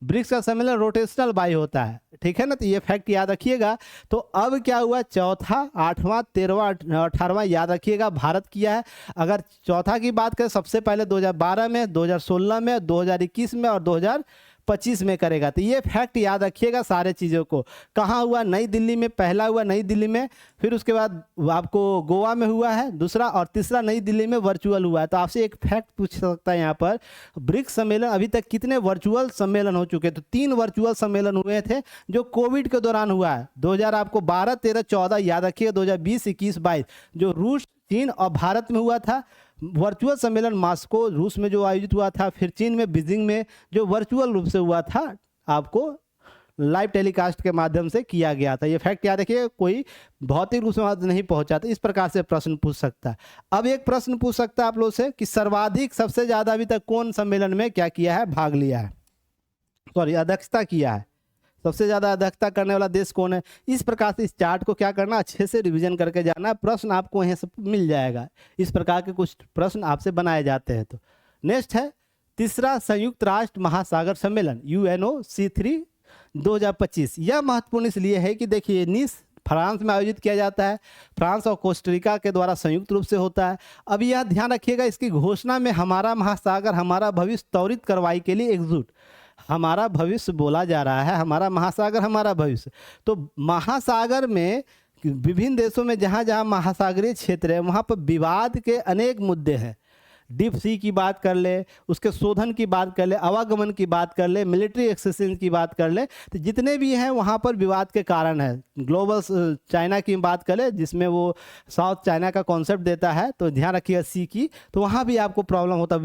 ब्रिक्स का सम्मेलन रोटेशनल बाई होता है, ठीक है ना। तो ये फैक्ट याद रखिएगा। तो अब क्या हुआ, चौथा, 8वां, 13वां, 18वां याद रखिएगा, भारत किया है। अगर चौथा की बात करें, सबसे पहले 2012 में, 2016 में, 2021 में और 2025 में करेगा। तो ये फैक्ट याद रखिएगा सारे चीज़ों को। कहाँ हुआ, नई दिल्ली में, पहला हुआ नई दिल्ली में, फिर उसके बाद आपको गोवा में हुआ है दूसरा, और तीसरा नई दिल्ली में वर्चुअल हुआ है। तो आपसे एक फैक्ट पूछ सकता है यहाँ पर, ब्रिक्स सम्मेलन अभी तक कितने वर्चुअल सम्मेलन हो चुके। तो 3 वर्चुअल सम्मेलन हुए थे जो कोविड के दौरान हुआ है। 2000 आपको 12, 13, 14 याद रखिएगा। 2020, 21, 22 जो रूस, चीन और भारत में हुआ था वर्चुअल सम्मेलन, मॉस्को रूस में जो आयोजित हुआ था, फिर चीन में बीजिंग में जो वर्चुअल रूप से हुआ था, आपको लाइव टेलीकास्ट के माध्यम से किया गया था। ये फैक्ट याद रखिए, कोई भौतिक रूप से नहीं पहुंचा था। इस प्रकार से प्रश्न पूछ सकता है। अब एक प्रश्न पूछ सकता है आप लोग से कि सर्वाधिक, सबसे ज्यादा अभी तक कौन सम्मेलन में क्या किया है, भाग लिया है, सॉरी अध्यक्षता किया है। सबसे ज़्यादा अध्यक्षता करने वाला देश कौन है। इस प्रकार से इस चार्ट को क्या करना, अच्छे से रिवीजन करके जाना। प्रश्न आपको यहाँ से मिल जाएगा। इस प्रकार के कुछ प्रश्न आपसे बनाए जाते हैं। तो नेक्स्ट है तीसरा संयुक्त राष्ट्र महासागर सम्मेलन UNOC3 2025। यह महत्वपूर्ण इसलिए है कि देखिए, नीस फ्रांस में आयोजित किया जाता है। फ्रांस और कोस्टारिका के द्वारा संयुक्त रूप से होता है। अब यह ध्यान रखिएगा, इसकी घोषणा में हमारा महासागर हमारा भविष्य त्वरित कार्रवाई के लिए एकजुट, हमारा भविष्य बोला जा रहा है, हमारा महासागर हमारा भविष्य। तो महासागर में विभिन्न देशों में जहाँ जहाँ महासागरीय क्षेत्र है, वहाँ पर विवाद के अनेक मुद्दे हैं। डीप सी की बात कर ले, उसके शोधन की बात कर ले, आवागमन की बात कर ले, मिलिट्री एक्सरसाइज की बात कर ले, तो जितने भी हैं वहाँ पर विवाद के कारण है। ग्लोबल चाइना की बात कर ले, जिसमें वो साउथ चाइना का कॉन्सेप्ट देता है, तो ध्यान रखिएगा सी की, तो वहाँ भी आपको प्रॉब्लम होता है।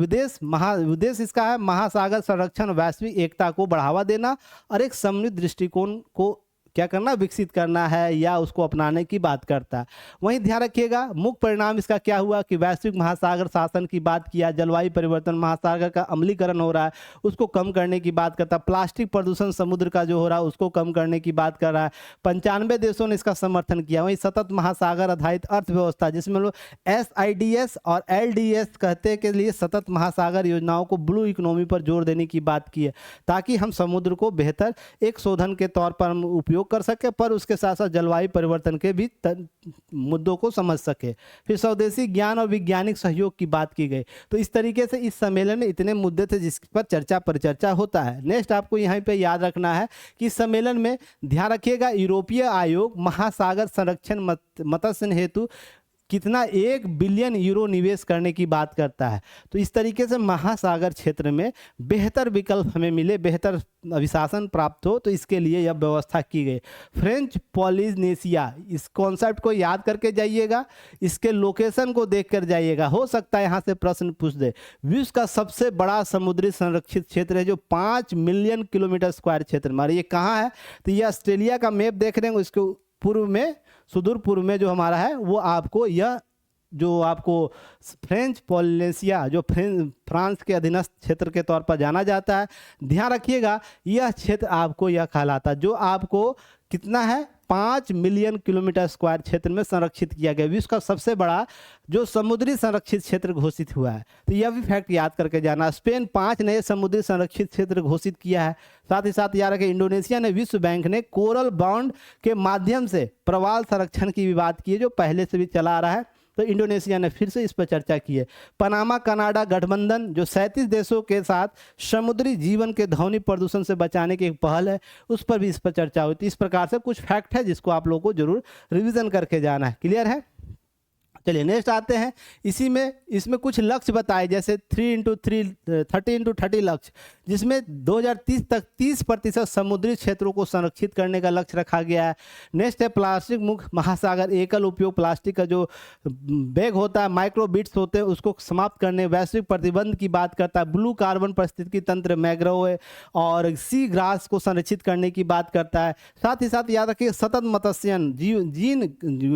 उद्देश्य इसका है महासागर संरक्षण, वैश्विक एकता को बढ़ावा देना और एक समृद्ध दृष्टिकोण को क्या करना, विकसित करना है या उसको अपनाने की बात करता है। वहीं ध्यान रखिएगा मुख्य परिणाम इसका क्या हुआ कि वैश्विक महासागर शासन की बात किया, जलवायु परिवर्तन, महासागर का अम्लीकरण हो रहा है उसको कम करने की बात करता है, प्लास्टिक प्रदूषण समुद्र का जो हो रहा है उसको कम करने की बात कर रहा है। 95 देशों ने इसका समर्थन किया। वहीं सतत महासागर आधारित अर्थव्यवस्था, जिसमें लोग SIDS और LDS कहते के लिए सतत महासागर योजनाओं को ब्लू इकोनॉमी पर जोर देने की बात की है, ताकि हम समुद्र को बेहतर एक शोधन के तौर पर हम उपयोग कर सके, पर उसके साथ साथ जलवायु परिवर्तन के भी मुद्दों को समझ सके। फिर स्वदेशी ज्ञान और वैज्ञानिक सहयोग की बात की गई। तो इस तरीके से इस सम्मेलन में इतने मुद्दे थे जिस पर चर्चा परिचर्चा होता है। नेक्स्ट आपको यहाँ पे याद रखना है कि इस सम्मेलन में ध्यान रखिएगा, यूरोपीय आयोग महासागर संरक्षण मत्स्य हेतु कितना 1 बिलियन यूरो निवेश करने की बात करता है। तो इस तरीके से महासागर क्षेत्र में बेहतर विकल्प हमें मिले, बेहतर अभिशासन प्राप्त हो, तो इसके लिए यह व्यवस्था की गई। फ्रेंच पॉलिनेशिया, इस कॉन्सेप्ट को याद करके जाइएगा, इसके लोकेशन को देख कर जाइएगा, हो सकता है यहाँ से प्रश्न पूछ दे। विश्व का सबसे बड़ा समुद्री संरक्षित क्षेत्र है जो 5 मिलियन किलोमीटर स्क्वायर क्षेत्र में। ये कहाँ है, तो ये ऑस्ट्रेलिया का मैप देख रहे हैं, इसके पूर्व में, सुदूर पूर्व में जो हमारा है वो आपको यह जो आपको फ्रेंच पॉलिनेशिया जो फ्रांस के अधीनस्थ क्षेत्र के तौर पर जाना जाता है। ध्यान रखिएगा यह क्षेत्र आपको यह कहलाता है जो आपको कितना है 5 मिलियन किलोमीटर स्क्वायर क्षेत्र में संरक्षित किया गया। विश्व का सबसे बड़ा जो समुद्री संरक्षित क्षेत्र घोषित हुआ है, तो यह भी फैक्ट याद करके जाना। स्पेन 5 नए समुद्री संरक्षित क्षेत्र घोषित किया है। साथ ही साथ याद रखें इंडोनेशिया ने, विश्व बैंक ने कोरल बॉन्ड के माध्यम से प्रवाल संरक्षण की भी बात की है जो पहले से भी चला आ रहा है। तो इंडोनेशिया ने फिर से इस पर चर्चा की है। पनामा कनाडा गठबंधन जो 37 देशों के साथ समुद्री जीवन के ध्वनि प्रदूषण से बचाने की एक पहल है, उस पर भी इस पर चर्चा हुई थी। इस प्रकार से कुछ फैक्ट है जिसको आप लोगों को जरूर रिवीजन करके जाना है। क्लियर है? चलिए नेक्स्ट आते हैं। इसमें कुछ लक्ष्य बताए, जैसे 30x30 लक्ष्य, जिसमें 2030 तक 30% समुद्री क्षेत्रों को संरक्षित करने का लक्ष्य रखा गया है। नेक्स्ट है प्लास्टिक मुक्त महासागर, एकल उपयोग प्लास्टिक का जो बैग होता है, माइक्रो बिट्स होते हैं, उसको समाप्त करने वैश्विक प्रतिबंध की बात करता है। ब्लू कार्बन पारिस्थितिकी तंत्र मैंग्रोव और सी ग्रास को संरक्षित करने की बात करता है। साथ ही साथ याद रखिए सतत मत्स्यन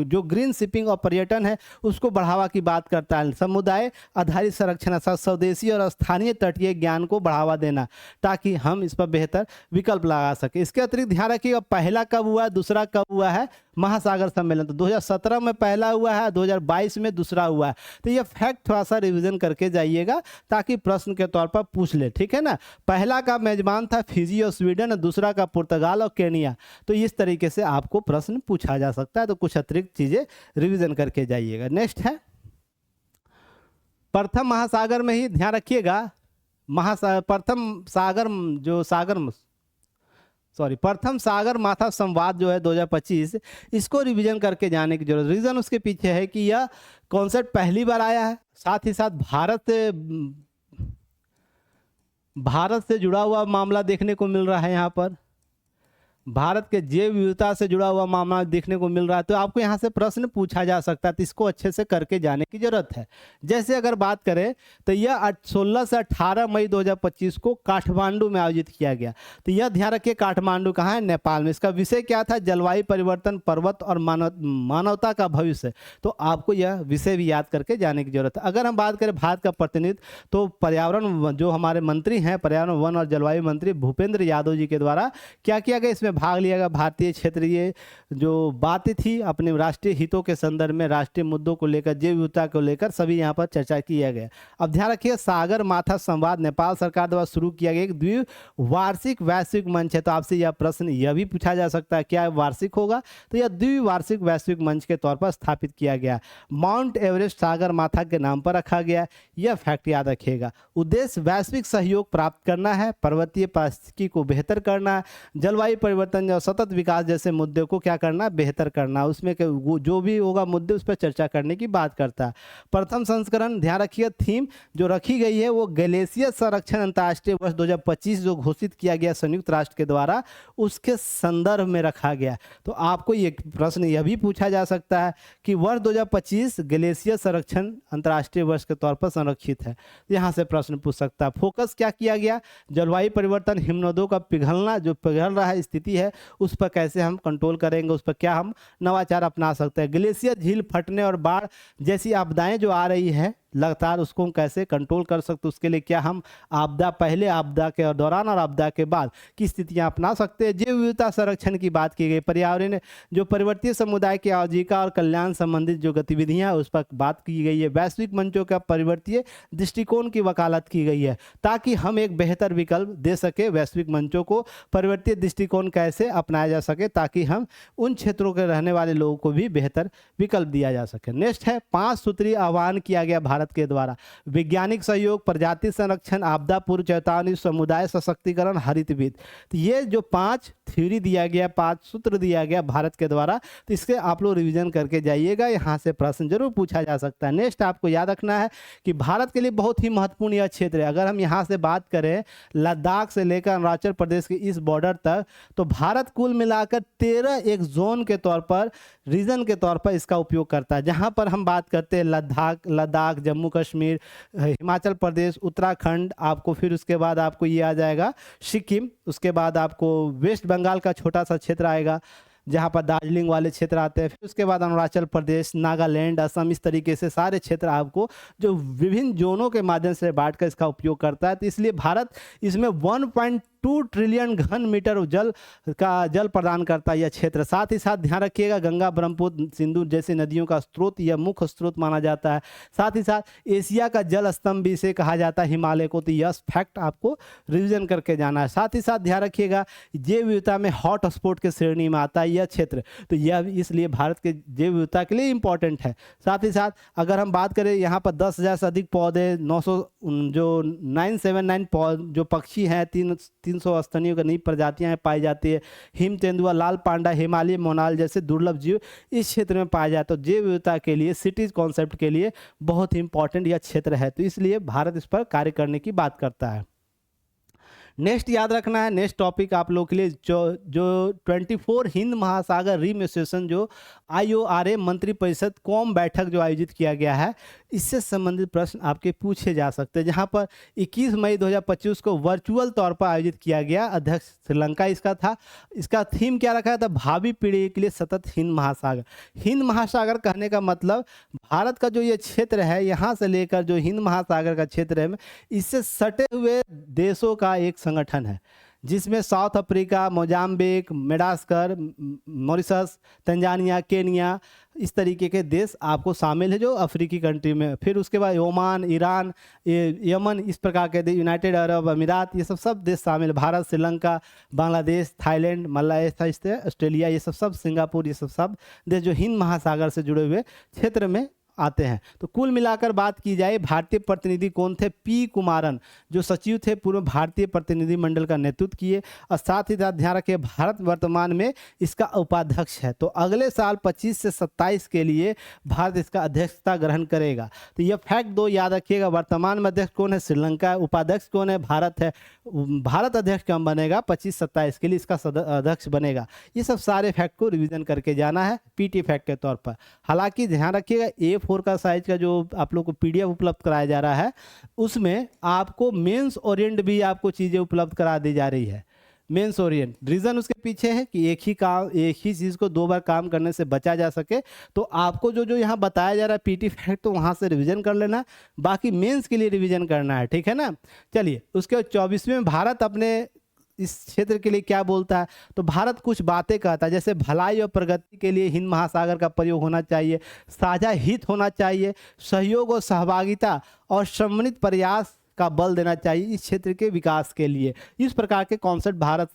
जो ग्रीन शिपिंग और पर्यटन है उसको बढ़ावा की बात करता है। समुदाय आधारित संरक्षण अर्थात स्वदेशी और स्थानीय तटीय ज्ञान को बढ़ावा देना, ताकि हम इस पर बेहतर विकल्प लगा सके। इसके अतिरिक्त ध्यान रखिएगा पहला कब हुआ है, दूसरा कब हुआ है, महासागर सम्मेलन तो 2017 में पहला हुआ है, 2022 में दूसरा हुआ है। तो ये फैक्ट थोड़ा सा रिवीजन करके जाइएगा ताकि प्रश्न के तौर पर पूछ ले, ठीक है ना। पहला का मेजबान था फिजी और स्वीडन, दूसरा का पुर्तगाल और केनिया। तो इस तरीके से आपको प्रश्न पूछा जा सकता है, तो कुछ अतिरिक्त चीजें रिवीजन करके जाइएगा। नेक्स्ट है प्रथम महासागर में ही ध्यान रखिएगा, प्रथम सागर माथा संवाद जो है 2025, इसको रिवीजन करके जाने की जरूरत। रीजन उसके पीछे है कि यह कॉन्सेप्ट पहली बार आया है, साथ ही साथ भारत से जुड़ा हुआ मामला देखने को मिल रहा है। यहाँ पर भारत के जैव विविधता से जुड़ा हुआ मामला देखने को मिल रहा है, तो आपको यहाँ से प्रश्न पूछा जा सकता है, तो इसको अच्छे से करके जाने की जरूरत है। जैसे अगर बात करें तो यह 16 से 18 मई 2025 को काठमांडू में आयोजित किया गया। तो यह ध्यान रखिए काठमांडू कहाँ है, नेपाल में। इसका विषय क्या था, जलवायु परिवर्तन, पर्वत और मानवता का भविष्य। तो आपको यह विषय भी याद करके जाने की जरूरत है। अगर हम बात करें भारत का प्रतिनिधित्व, तो पर्यावरण जो हमारे मंत्री हैं, पर्यावरण वन और जलवायु मंत्री भूपेंद्र यादव जी के द्वारा क्या किया गया, इसमें भाग लिया गया। भारतीय क्षेत्रीय जो बातें थी अपने राष्ट्रीय हितों के संदर्भ में, राष्ट्रीय मुद्दों को लेकर, जैव विविधता को लेकर सभी यहाँ पर चर्चा किया गया। अब ध्यान रखिए सागर माथा संवाद नेपाल सरकार द्वारा शुरू किया गया एक द्विवार्षिक वैश्विक मंच है। तो आपसे यह प्रश्न यह भी पूछा जा सकता है क्या वार्षिक होगा, तो यह द्विवार्षिक वैश्विक मंच के तौर पर स्थापित किया गया। माउंट एवरेस्ट सागर माथा के नाम पर रखा गया, यह फैक्ट याद रखिएगा। उद्देश्य वैश्विक सहयोग प्राप्त करना है, पर्वतीय पारिस्थितिकी को बेहतर करना, जलवायु परिवर्तन और सतत विकास जैसे मुद्दे को क्या करना, बेहतर करना। उसमें जो भी होगा मुद्दे उस पर चर्चा करने की बात करता है। प्रथम संस्करण ध्यान रखिए, थीम जो रखी गई है वो ग्लेशियर संरक्षण अंतर्राष्ट्रीय वर्ष 2025 जो घोषित किया गया संयुक्त राष्ट्र के द्वारा, उसके संदर्भ में रखा गया। तो आपको ये प्रश्न यह भी पूछा जा सकता है कि वर्ष 2025 ग्लेशियर संरक्षण अंतर्राष्ट्रीय वर्ष के तौर पर संरक्षित है, यहाँ से प्रश्न पूछ सकता है। फोकस क्या किया गया, जलवायु परिवर्तन, हिमनदों का पिघलना, जो पिघल रहा है स्थिति है, उस पर कैसे हम कंट्रोल करेंगे, उस पर क्या हम नवाचार अपना सकते हैं। ग्लेशियर झील फटने और बाढ़ जैसी आपदाएं जो आ रही है लगातार, उसको हम कैसे कंट्रोल कर सकते, उसके लिए क्या हम आपदा पहले, आपदा के दौरान और आपदा के बाद की स्थितियां अपना सकते हैं। जैव विविधता संरक्षण की बात की गई, पर्यावरण जो परिवर्तीय समुदाय की आजीविका और कल्याण संबंधित जो गतिविधियां हैं उस पर बात की गई है। वैश्विक मंचों का परिवर्तीय दृष्टिकोण की वकालत की गई है, ताकि हम एक बेहतर विकल्प दे सके। वैश्विक मंचों को परिवर्तीय दृष्टिकोण कैसे अपनाया जा सके, ताकि हम उन क्षेत्रों के रहने वाले लोगों को भी बेहतर विकल्प दिया जा सके। नेक्स्ट है 5 सूत्रीय आह्वान किया गया भारत के द्वारा, वैज्ञानिक सहयोग, प्रजाति संरक्षण, आपदा पूर्व चेतावनी, समुदाय सशक्तिकरण, हरित वित्त। तो ये जो 5 थ्योरी दिया गया, 5 सूत्र दिया गया भारत के द्वारा, तो इसके आप लोग रिवीजन करके जाइएगा, यहाँ से प्रश्न जरूर पूछा जा सकता है। नेक्स्ट आपको याद रखना है कि भारत के लिए बहुत ही महत्वपूर्ण यह क्षेत्र है। अगर हम यहाँ से बात करें लद्दाख से लेकर अरुणाचल प्रदेश के इस बॉर्डर तक, तो भारत कुल मिलाकर 13 एक जोन के तौर पर, रीजन के तौर पर इसका उपयोग करता है। जहाँ पर हम बात करते हैं लद्दाख, जम्मू कश्मीर, हिमाचल प्रदेश, उत्तराखंड, आपको फिर उसके बाद आपको ये आ जाएगा सिक्किम, उसके बाद आपको वेस्ट बंगाल का छोटा सा क्षेत्र आएगा जहाँ पर दार्जिलिंग वाले क्षेत्र आते हैं, फिर उसके बाद अरुणाचल प्रदेश, नागालैंड, असम, इस तरीके से सारे क्षेत्र आपको जो विभिन्न जोनों के माध्यम से बांट कर इसका उपयोग करता है। तो इसलिए भारत इसमें 2 ट्रिलियन घन मीटर जल प्रदान करता है यह क्षेत्र। साथ ही साथ ध्यान रखिएगा गंगा, ब्रह्मपुत्र, सिंधु जैसी नदियों का स्रोत, यह मुख्य स्रोत माना जाता है। साथ ही साथ एशिया का जल स्तंभ भी इसे कहा जाता है, हिमालय को। तो यह फैक्ट आपको रिवीजन करके जाना है। साथ ही साथ ध्यान रखिएगा जैव विविधता में हॉट स्पॉट के श्रेणी में आता है यह क्षेत्र, तो यह इसलिए भारत के जैव विविधता के लिए इंपॉर्टेंट है। साथ ही साथ अगर हम बात करें यहाँ पर 10,000 से अधिक पौधे, 900 जो 979 जो पक्षी हैं, 300 स्तनियों की नई प्रजातियां हैं पाई जाती है। हिम तेंदुआ, लाल पांडा, हिमालय मोनाल जैसे दुर्लभ जीव इस क्षेत्र में पाया जाता है। तो जैव विविधता के लिए, सिटीज कॉन्सेप्ट के लिए बहुत ही इंपॉर्टेंट यह क्षेत्र है, तो इसलिए भारत इस पर कार्य करने की बात करता है। नेक्स्ट याद रखना है, नेक्स्ट टॉपिक आप लोग के लिए जो 24 हिंद महासागर रिम एसोसिएशन जो IORA मंत्री परिषद कॉम बैठक जो आयोजित किया गया है, इससे संबंधित प्रश्न आपके पूछे जा सकते हैं। जहां पर 21 मई 2025 को वर्चुअल तौर पर आयोजित किया गया, अध्यक्ष श्रीलंका इसका था। इसका थीम क्या रखा था? भावी पीढ़ी के लिए सतत हिंद महासागर। हिंद महासागर कहने का मतलब भारत का जो ये क्षेत्र है, यहाँ से लेकर जो हिंद महासागर का क्षेत्र है, इससे सटे हुए देशों का एक संगठन है, जिसमें south Africa, Mozambique, Madagascar, Mauritius, Tanzania, Kenya, इस तरीके के देश आपको शामिल है जो अफ्रीकी कंट्री में। फिर उसके बाद ओमान, ईरान, यमन, इस प्रकार के देश, यूनाइटेड अरब अमीरात, ये सब देश शामिल है। भारत, श्रीलंका, बांग्लादेश, थाईलैंड, मलाया, ऑस्ट्रेलिया, ये सब सिंगापुर, ये सब देश जो हिंद महासागर से जुड़े हुए क्षेत्र में आते हैं। तो कुल मिलाकर बात की जाए, भारतीय प्रतिनिधि कौन थे? पी कुमारन जो सचिव थे, पूर्व भारतीय प्रतिनिधि मंडल का नेतृत्व किए। और साथ ही साथ ध्यान रखिए भारत वर्तमान में इसका उपाध्यक्ष है। तो अगले साल 25 से 27 के लिए भारत इसका अध्यक्षता ग्रहण करेगा। तो यह फैक्ट 2 याद रखिएगा। वर्तमान में अध्यक्ष कौन है? श्रीलंका। उपाध्यक्ष कौन है? भारत है। भारत अध्यक्ष कब बनेगा? 25-27 के लिए इसका अध्यक्ष बनेगा। ये सब सारे फैक्ट को रिविजन करके जाना है PT फैक्ट के तौर पर। हालांकि ध्यान रखिएगा A4 का साइज का जो आप लोग को PDF उपलब्ध कराया जा रहा है, उसमें आपको मेंस ओरिएंट भी आपको चीज़ें उपलब्ध करा दी जा रही है। मेंस ओरिएंट रीज़न उसके पीछे है कि एक ही चीज़ को 2 बार काम करने से बचा जा सके। तो आपको जो यहाँ बताया जा रहा है PT फैक्ट, तो वहाँ से रिवीजन कर लेना, बाकी मेंस के लिए रिवीजन करना है, ठीक है ना। चलिए, उसके बाद 24वें में भारत अपने इस क्षेत्र के लिए क्या बोलता है? तो भारत कुछ बातें कहता है, जैसे भलाई और प्रगति के लिए हिंद महासागर का प्रयोग होना चाहिए, साझा हित होना चाहिए, सहयोग और सहभागिता और समन्वित प्रयास का बल देना चाहिए इस क्षेत्र के विकास के लिए। इस प्रकार के कॉन्सेप्ट भारत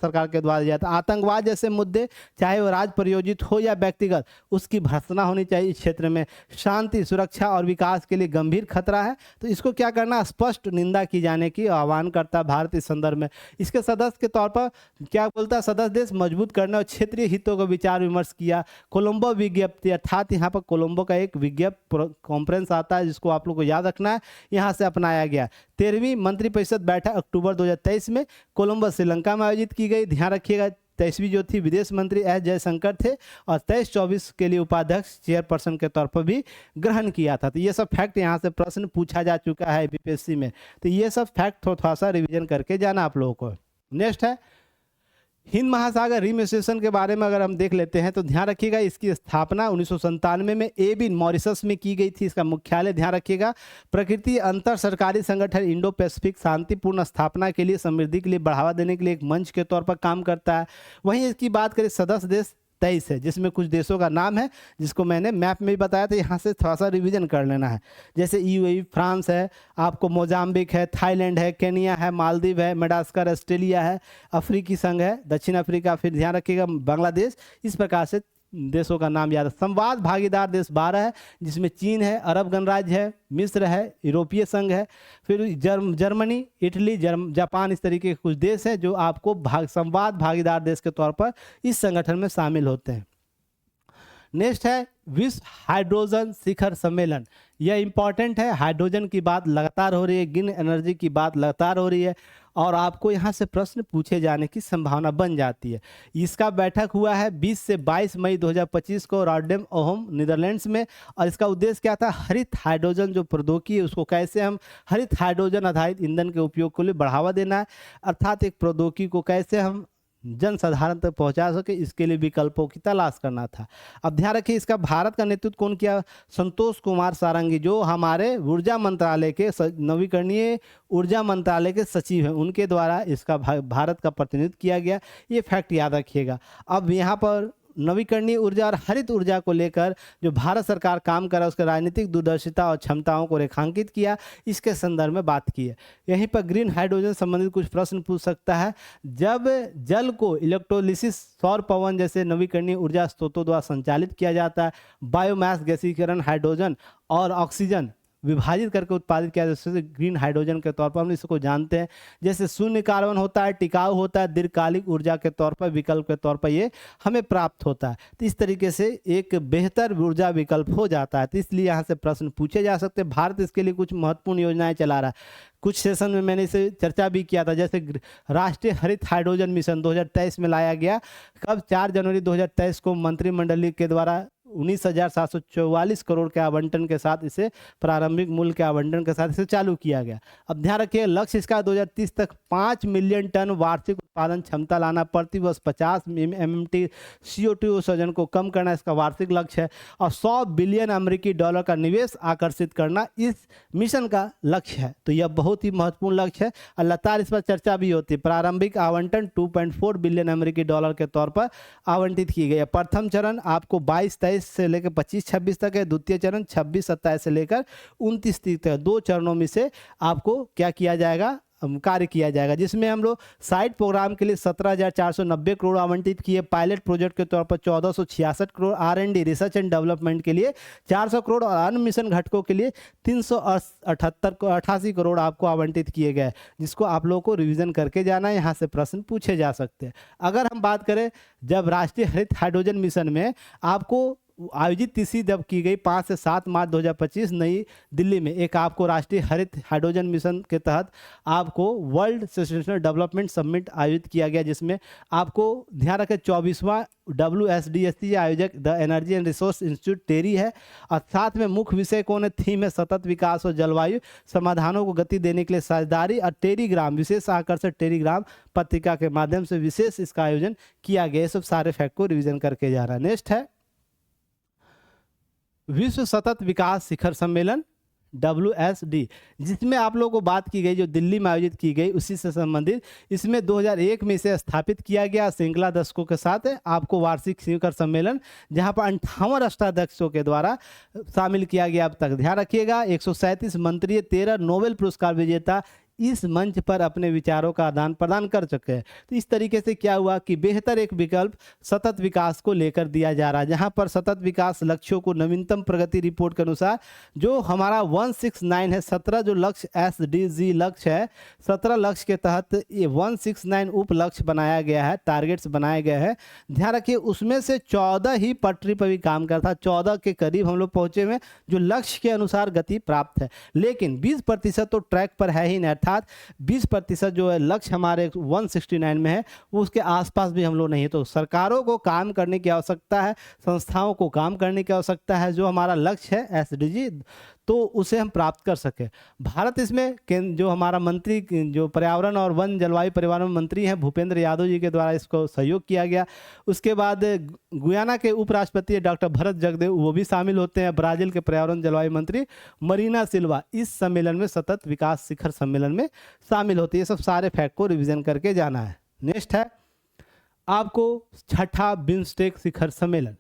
सरकार के द्वारा दिया जाता है। आतंकवाद जैसे मुद्दे, चाहे वो राज्य प्रायोजित हो या व्यक्तिगत, उसकी भर्त्सना होनी चाहिए इस क्षेत्र में। शांति, सुरक्षा और विकास के लिए गंभीर खतरा है, तो इसको क्या करना? स्पष्ट निंदा की जाने की आह्वान करता है भारत इस संदर्भ में। इसके सदस्य के तौर पर क्या बोलता है? सदस्य देश मजबूत करने और क्षेत्रीय हितों का विचार विमर्श किया। कोलंबो विज्ञप्ति, अर्थात यहाँ पर कोलंबो का एक विज्ञप्ति कॉन्फ्रेंस आता है, जिसको आप लोग को याद रखना है, यहाँ से अपनाया गया। 13वीं मंत्रिपरिषद बैठक अक्टूबर 2023 में कोलंबो, श्रीलंका में आयोजित की गई। ध्यान रखिएगा 23वीं जो थी, विदेश मंत्री एस जयशंकर थे, और 23-24 के लिए उपाध्यक्ष चेयरपर्सन के तौर पर भी ग्रहण किया था। तो ये सब फैक्ट यहाँ से प्रश्न पूछा जा चुका है BPSC में, तो ये सब फैक्ट थोड़ा सा रिविजन करके जाना आप लोगों को। नेक्स्ट है हिंद महासागर रिम एसोसिएशन के बारे में अगर हम देख लेते हैं, तो ध्यान रखिएगा इसकी स्थापना 1997 में AB मॉरिशस में की गई थी। इसका मुख्यालय ध्यान रखिएगा प्रकृति अंतर सरकारी संगठन इंडो पैसिफिक शांतिपूर्ण स्थापना के लिए, समृद्धि के लिए बढ़ावा देने के लिए एक मंच के तौर पर काम करता है। वहीं इसकी बात करें, सदस्य देश 23 है, जिसमें कुछ देशों का नाम है जिसको मैंने मैप में भी बताया था, यहाँ से थोड़ा सा रिवीजन कर लेना है। जैसे UAE, फ्रांस है, आपको मोजाम्बिक है, थाईलैंड है, केनिया है, मालदीव है, मेडागास्कर, ऑस्ट्रेलिया है, अफ्रीकी संघ है, दक्षिण अफ्रीका, फिर ध्यान रखिएगा बांग्लादेश। इस प्रकार से देशों का नाम याद है। संवाद भागीदार देश 12 है, जिसमें चीन है, अरब गणराज्य है, मिस्र है, यूरोपीय संघ है, फिर जर्मनी, इटली, जापान, इस तरीके के कुछ देश हैं जो आपको संवाद भागीदार देश के तौर पर इस संगठन में शामिल होते हैं। नेक्स्ट है विश्व हाइड्रोजन शिखर सम्मेलन। यह इंपॉर्टेंट है, हाइड्रोजन की बात लगातार हो रही है, ग्रीन एनर्जी की बात लगातार हो रही है, और आपको यहाँ से प्रश्न पूछे जाने की संभावना बन जाती है। इसका बैठक हुआ है 20 से 22 मई 2025 को रॉटरडैम ओहम, नीदरलैंड्स में, और इसका उद्देश्य क्या था? हरित हाइड्रोजन जो प्रौद्योगिकी है, उसको कैसे हम हरित हाइड्रोजन आधारित ईंधन के उपयोग के लिए बढ़ावा देना है, अर्थात एक प्रौद्योगिकी को कैसे हम जन साधारण तक पहुंचा सके, इसके लिए विकल्पों की तलाश करना था। अब ध्यान रखिए, इसका भारत का नेतृत्व कौन किया? संतोष कुमार सारंगी, जो हमारे ऊर्जा मंत्रालय के नवीकरणीय ऊर्जा मंत्रालय के सचिव हैं, उनके द्वारा इसका भारत का प्रतिनिधित्व किया गया। ये फैक्ट याद रखिएगा। अब यहाँ पर नवीकरणीय ऊर्जा और हरित ऊर्जा को लेकर जो भारत सरकार काम कर रहा है, उसके राजनीतिक दूरदर्शिता और क्षमताओं को रेखांकित किया, इसके संदर्भ में बात की है। यहीं पर ग्रीन हाइड्रोजन संबंधित कुछ प्रश्न पूछ सकता है। जब जल को इलेक्ट्रोलिसिस, सौर पवन जैसे नवीकरणीय ऊर्जा स्रोतों द्वारा संचालित किया जाता है, बायोमास गैसीकरण, हाइड्रोजन और ऑक्सीजन विभाजित करके उत्पादित किया जाता है, ग्रीन हाइड्रोजन के तौर पर हम इसको जानते हैं। जैसे शून्य कार्बन होता है, टिकाऊ होता है, दीर्घकालिक ऊर्जा के तौर पर, विकल्प के तौर पर ये हमें प्राप्त होता है। तो इस तरीके से एक बेहतर ऊर्जा विकल्प हो जाता है। तो इसलिए यहाँ से प्रश्न पूछे जा सकते हैं। भारत इसके लिए कुछ महत्वपूर्ण योजनाएं चला रहा है। कुछ सेशन में मैंने इसे चर्चा भी किया था, जैसे राष्ट्रीय हरित हाइड्रोजन मिशन 2023 में लाया गया। कब? 4 जनवरी 2023 को मंत्रिमंडल के द्वारा 19,744 करोड़ के आवंटन के साथ इसे, प्रारंभिक मूल्य के आवंटन के साथ इसे चालू किया गया। अब ध्यान रखिए, लक्ष्य इसका 2030 तक 5 मिलियन टन वार्षिक उत्पादन क्षमता लाना, प्रति वर्ष 50 MMT CO2 उत्सर्जन को कम करना इसका वार्षिक लक्ष्य है, और 100 बिलियन अमेरिकी डॉलर का निवेश आकर्षित करना इस मिशन का लक्ष्य है। तो यह बहुत ही महत्वपूर्ण लक्ष्य है और लगातार इस पर चर्चा भी होती है। प्रारंभिक आवंटन 2.4 बिलियन अमेरिकी डॉलर के तौर पर आवंटित की गई है। प्रथम चरण आपको 22-23 से लेकर 25-26 तक है। द्वितीय चरण 26-27 से लेकर 29-30 तक। 2 चरणों में से आपको क्या किया जाएगा? कार्य किया जाएगा, जिसमें हम लोग साइड प्रोग्राम के लिए 17,490 करोड़ आवंटित किए, पायलट प्रोजेक्ट के तौर पर 1,466 crore, R&D research and development के लिए 400 करोड़ और अन्य मिशन घटकों के लिए 388 करोड़ आपको आवंटित किए गए, जिसको आप लोगों को रिवीजन करके जाना है। यहाँ से प्रश्न पूछे जा सकते हैं। अगर हम बात करें, जब राष्ट्रीय हरित हाइड्रोजन मिशन में आपको आयोजित तीसरी जब की गई 5 से 7 मार्च 2025 नई दिल्ली में, एक आपको राष्ट्रीय हरित हाइड्रोजन मिशन के तहत आपको वर्ल्ड सस्टेनेबल डेवलपमेंट समिट आयोजित किया गया, जिसमें आपको ध्यान रखें 24वां WSDSC आयोजक the energy and resource institute TERI है, और साथ में मुख्य विषय कौन है? थीम है सतत विकास और जलवायु समाधानों को गति देने के लिए साझेदारी, और टेलीग्राम विशेष आकर्षण टेलीग्राम पत्रिका के माध्यम से विशेष इसका आयोजन किया गया। सब सारे फैक्ट को रिविजन करके जा रहा है। नेक्स्ट है विश्व सतत विकास शिखर सम्मेलन WSD, जिसमें आप लोगों को बात की गई, जो दिल्ली में आयोजित की गई, उसी से संबंधित। इसमें 2001 में इसे स्थापित किया गया। श्रृंखला दशकों के साथ आपको वार्षिक शिखर सम्मेलन, जहां पर 58 राष्ट्राध्यक्षों के द्वारा शामिल किया गया। अब तक ध्यान रखिएगा, 137 मंत्री, 13 नोबेल पुरस्कार विजेता इस मंच पर अपने विचारों का आदान प्रदान कर चुके हैं। तो इस तरीके से क्या हुआ कि बेहतर एक विकल्प सतत विकास को लेकर दिया जा रहा है, जहां पर सतत विकास लक्ष्यों को नवीनतम प्रगति रिपोर्ट के अनुसार जो हमारा 169 है, 17 जो लक्ष्य SDG लक्ष्य है, 17 लक्ष्य के तहत ये 169 उप लक्ष्य बनाया गया है, टारगेट्स बनाए गए हैं। ध्यान रखिए, उसमें से 14 ही पटरी पर भी काम करता है, 14 के करीब हम लोग पहुंचे हुए, जो लक्ष्य के अनुसार गति प्राप्त है। लेकिन 20% तो ट्रैक पर है ही नहीं, अर्थात 20% जो है लक्ष्य हमारे 169 में है, वो उसके आसपास भी हम लोग नहीं है। तो सरकारों को काम करने की आवश्यकता है, संस्थाओं को काम करने की आवश्यकता है, जो हमारा लक्ष्य है SDG, तो उसे हम प्राप्त कर सके। भारत इसमें जो हमारा मंत्री, जो पर्यावरण और वन जलवायु परिवर्तन मंत्री हैं, भूपेंद्र यादव जी के द्वारा इसको सहयोग किया गया। उसके बाद गुयाना के उपराष्ट्रपति डॉक्टर भरत जगदेव, वो भी शामिल होते हैं। ब्राजील के पर्यावरण जलवायु मंत्री मरीना सिल्वा इस सम्मेलन में, सतत विकास शिखर सम्मेलन में शामिल होती है। ये सब सारे फैक्ट को रिविजन करके जाना है। नेक्स्ट है आपको 6ठा बिम्स्टेक शिखर सम्मेलन,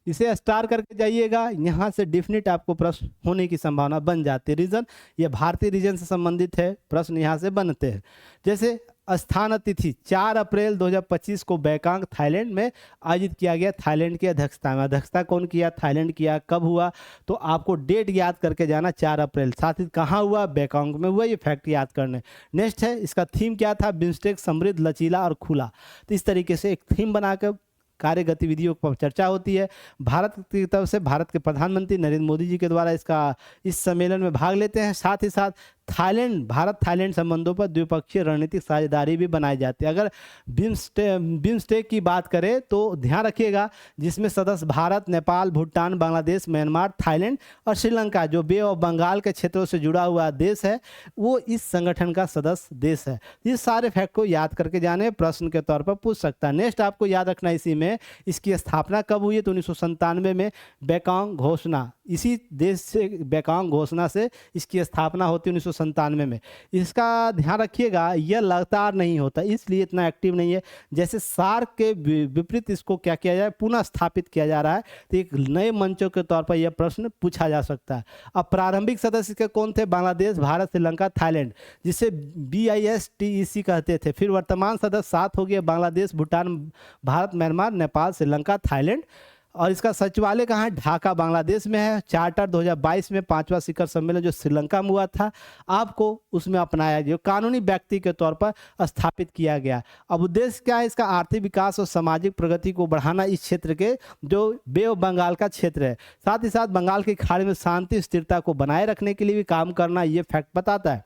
इसे स्टार करके जाइएगा। यहाँ से डेफिनेट आपको प्रश्न होने की संभावना बन जाती है। रीजन, ये भारतीय रीजन से संबंधित है, प्रश्न यहाँ से बनते हैं। जैसे स्थान तिथि 4 अप्रैल 2025 को बैंकॉक थाईलैंड में आयोजित किया गया। थाईलैंड की अध्यक्षता में, अध्यक्षता कौन किया? थाईलैंड किया। कब हुआ? तो आपको डेट याद करके जाना, 4 अप्रैल। साथ ही कहाँ हुआ? बैंकॉक में हुआ। ये फैक्ट याद करने। नेक्स्ट है, इसका थीम क्या था? बिम्स्टेक समृद्ध, लचीला और खुला। तो इस तरीके से एक थीम बनाकर कार्य गतिविधियों पर चर्चा होती है। भारत की तरफ से भारत के प्रधानमंत्री नरेंद्र मोदी जी के द्वारा इस सम्मेलन में भाग लेते हैं। साथ ही साथ थाईलैंड, भारत थाईलैंड संबंधों पर द्विपक्षीय रणनीतिक साझेदारी भी बनाई जाती है। अगर बिम्स्टेक की बात करें तो ध्यान रखिएगा, जिसमें सदस्य भारत, नेपाल, भूटान, बांग्लादेश, म्यांमार, थाईलैंड और श्रीलंका, जो बे ऑफ बंगाल के क्षेत्रों से जुड़ा हुआ देश है, वो इस संगठन का सदस्य देश है। ये सारे फैक्ट को याद करके जाने, प्रश्न के तौर पर पूछ सकता है। नेक्स्ट आपको याद रखना इसी में, इसकी स्थापना कब हुई है तो 1997 में बेकांग घोषणा, इसी देश से बेकांग घोषणा से इसकी स्थापना होती है 1997 में। इसका ध्यान रखिएगा, यह लगातार नहीं होता, इसलिए इतना एक्टिव नहीं है। जैसे सार्क के विपरीत इसको क्या किया जाए, पुनः स्थापित किया जा रहा है, तो एक नए मंचों के तौर पर यह प्रश्न पूछा जा सकता है। अब प्रारंभिक सदस्य के कौन थे? बांग्लादेश, भारत, श्रीलंका, थाईलैंड, जिसे BISTEC कहते थे। फिर वर्तमान सदस्य 7 हो गए, बांग्लादेश, भूटान, भारत, म्यांमार, नेपाल, श्रीलंका, थाईलैंड। और इसका सचिवालय कहाँ है? ढाका, बांग्लादेश में है। चार्टर 2022 में 5वां शिखर सम्मेलन जो श्रीलंका में हुआ था, आपको उसमें अपनाया गया, कानूनी व्यक्ति के तौर पर स्थापित किया गया। अब उद्देश्य क्या है इसका? आर्थिक विकास और सामाजिक प्रगति को बढ़ाना इस क्षेत्र के, जो बे ऑफ बंगाल का क्षेत्र है, साथ ही साथ बंगाल की खाड़ी में शांति स्थिरता को बनाए रखने के लिए भी काम करना, ये फैक्ट बताता है।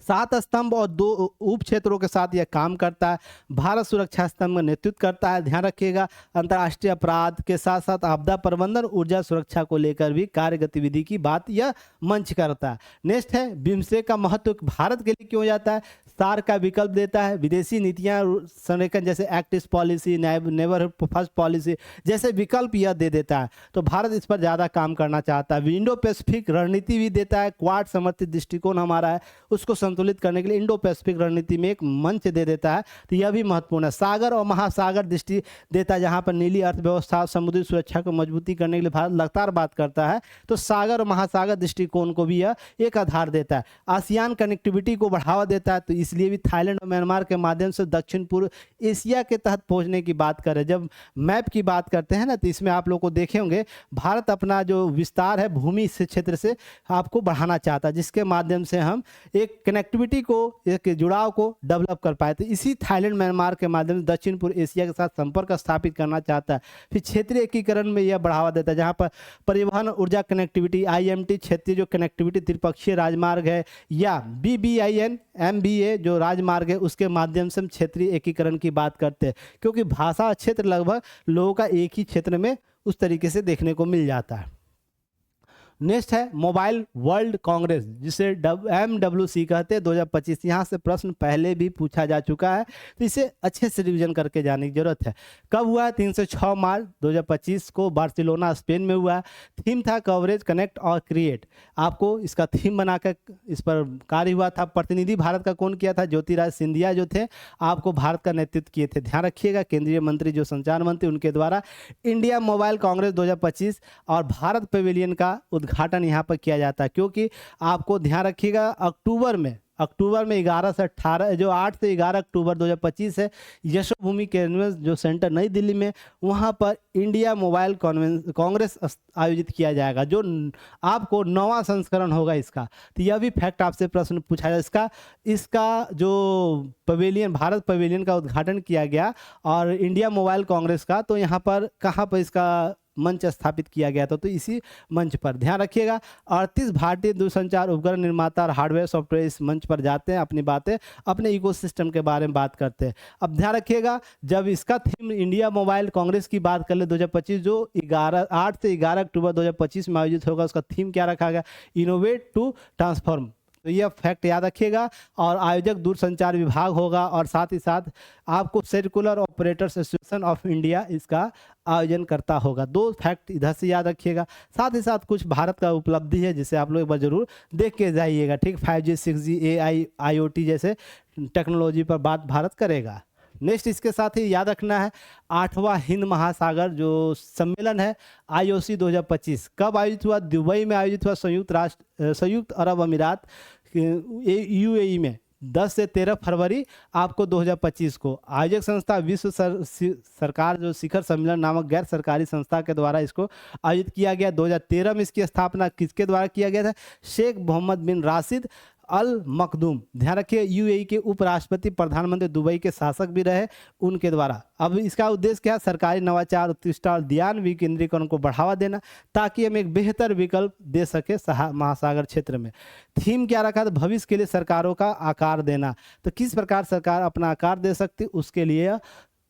7 स्तंभ और 2 उप क्षेत्रों के साथ यह काम करता है। भारत सुरक्षा स्तंभ का नेतृत्व करता है। ध्यान रखिएगा, अंतर्राष्ट्रीय अपराध के साथ साथ आपदा प्रबंधन, ऊर्जा सुरक्षा को लेकर भी कार्य गतिविधि की बात यह मंच करता है। नेक्स्ट है बिम्स्टेक का महत्व भारत के लिए क्यों हो जाता है? सार्क का विकल्प देता है, विदेशी नीतियां संरेखन जैसे act east policy, neighbourhood first policy जैसे विकल्प यह दे देता है, तो भारत इस पर ज़्यादा काम करना चाहता है। इंडो पैसिफिक रणनीति भी देता है, क्वाड समर्थित दृष्टिकोण हमारा है, उसको संतुलित करने के लिए इंडो पैसिफिक रणनीति में एक मंच दे देता है, तो यह भी महत्वपूर्ण है। सागर और महासागर दृष्टि देता है, जहाँ पर नीली अर्थव्यवस्था, समुद्री सुरक्षा को मजबूती करने के लिए भारत लगातार बात करता है, तो सागर और महासागर दृष्टिकोण को भी यह एक आधार देता है। आसियान कनेक्टिविटी को बढ़ावा देता है, तो इसलिए भी थाईलैंड और म्यांमार के माध्यम से दक्षिण पूर्व एशिया के तहत पहुंचने की बात करें। जब मैप की बात करते हैं ना, तो इसमें आप लोग को देखे होंगे, भारत अपना जो विस्तार है भूमि से क्षेत्र से आपको बढ़ाना चाहता है, जिसके माध्यम से हम एक कनेक्टिविटी को, एक जुड़ाव को डेवलप कर पाए। तो इसी थाईलैंड म्यांमार के माध्यम से दक्षिण पूर्व एशिया के साथ संपर्क स्थापित करना चाहता है। फिर क्षेत्रीय एकीकरण में यह बढ़ावा देता है, जहाँ पर परिवहन, ऊर्जा कनेक्टिविटी, IMT क्षेत्रीय जो कनेक्टिविटी त्रिपक्षीय राजमार्ग है, या BBIN MBA जो राजमार्ग है, उसके माध्यम से हम क्षेत्रीय एकीकरण की बात करते हैं, क्योंकि भाषा क्षेत्र लगभग लोगों का एक ही क्षेत्र में उस तरीके से देखने को मिल जाता है। नेक्स्ट है मोबाइल वर्ल्ड कांग्रेस, जिसे MWC कहते हैं, 2025। यहाँ से प्रश्न पहले भी पूछा जा चुका है, तो इसे अच्छे से रिवीजन करके जाने की जरूरत है। कब हुआ है? 3 से 6 मार्च 2025 को बार्सिलोना स्पेन में हुआ। थीम था कवरेज, कनेक्ट और क्रिएट। आपको इसका थीम बनाकर इस पर कार्य हुआ था। प्रतिनिधि भारत का कौन किया था? ज्योतिराज सिंधिया जो थे, आपको भारत का नेतृत्व किए थे। ध्यान रखिएगा, केंद्रीय मंत्री जो संचार मंत्री, उनके द्वारा इंडिया मोबाइल कांग्रेस 2025 और भारत पवेलियन का उद्घाटन यहाँ पर किया जाता है, क्योंकि आपको ध्यान रखिएगा अक्टूबर में 11 से 18 जो 8 से 11 अक्टूबर 2025 है, यशोभूमि कॉन्वेंस जो सेंटर नई दिल्ली में, वहाँ पर इंडिया मोबाइल कांग्रेस आयोजित किया जाएगा, जो आपको 9वां संस्करण होगा इसका। तो यह भी फैक्ट आपसे प्रश्न पूछा जाए। इसका जो पवेलियन, भारत पवेलियन का उद्घाटन किया गया और इंडिया मोबाइल कांग्रेस का, तो यहाँ पर कहाँ पर इसका मंच स्थापित किया गया था? तो इसी मंच पर। ध्यान रखिएगा, 38 भारतीय दूरसंचार उपकरण निर्माता और हार्डवेयर सॉफ्टवेयर इस मंच पर जाते हैं, अपनी बातें, अपने इकोसिस्टम के बारे में बात करते हैं। अब ध्यान रखिएगा, जब इसका थीम इंडिया मोबाइल कांग्रेस की बात कर ले 2025, जो 8 से 11 अक्टूबर 2025 में आयोजित होगा, उसका थीम क्या रखा गया? Innovate to transform. तो यह फैक्ट याद रखिएगा। और आयोजक दूरसंचार विभाग होगा, और साथ ही साथ आपको circular operators association of India इसका आयोजन करता होगा। 2 फैक्ट इधर से याद रखिएगा। साथ ही साथ कुछ भारत का उपलब्धि है, जिसे आप लोग एक बार जरूर देख के जाइएगा। ठीक, 5G 6G AI IoT जैसे टेक्नोलॉजी पर बात भारत करेगा। नेक्स्ट इसके साथ ही याद रखना है 8वां हिंद महासागर जो सम्मेलन है IOC 2025 कब आयोजित हुआ? दुबई में आयोजित हुआ, संयुक्त अरब अमीरात UAE में 10 से 13 फरवरी आपको 2025 को। आयोजक संस्था विश्व सरकार जो शिखर सम्मेलन नामक गैर सरकारी संस्था के द्वारा इसको आयोजित किया गया। 2013 में इसकी स्थापना किसके द्वारा किया गया था? शेख मोहम्मद बिन राशिद अल मखदूम, ध्यान रखिए यूएई के उपराष्ट्रपति प्रधानमंत्री दुबई के शासक भी रहे, उनके द्वारा। अब इसका उद्देश्य क्या है? सरकारी नवाचार, उत्कृष्टता और ध्यान विकेंद्रीकरण को बढ़ावा देना, ताकि हम एक बेहतर विकल्प दे सके महासागर क्षेत्र में। थीम क्या रखा था? भविष्य के लिए सरकारों का आकार देना। तो किस प्रकार सरकार अपना आकार दे सकती, उसके लिए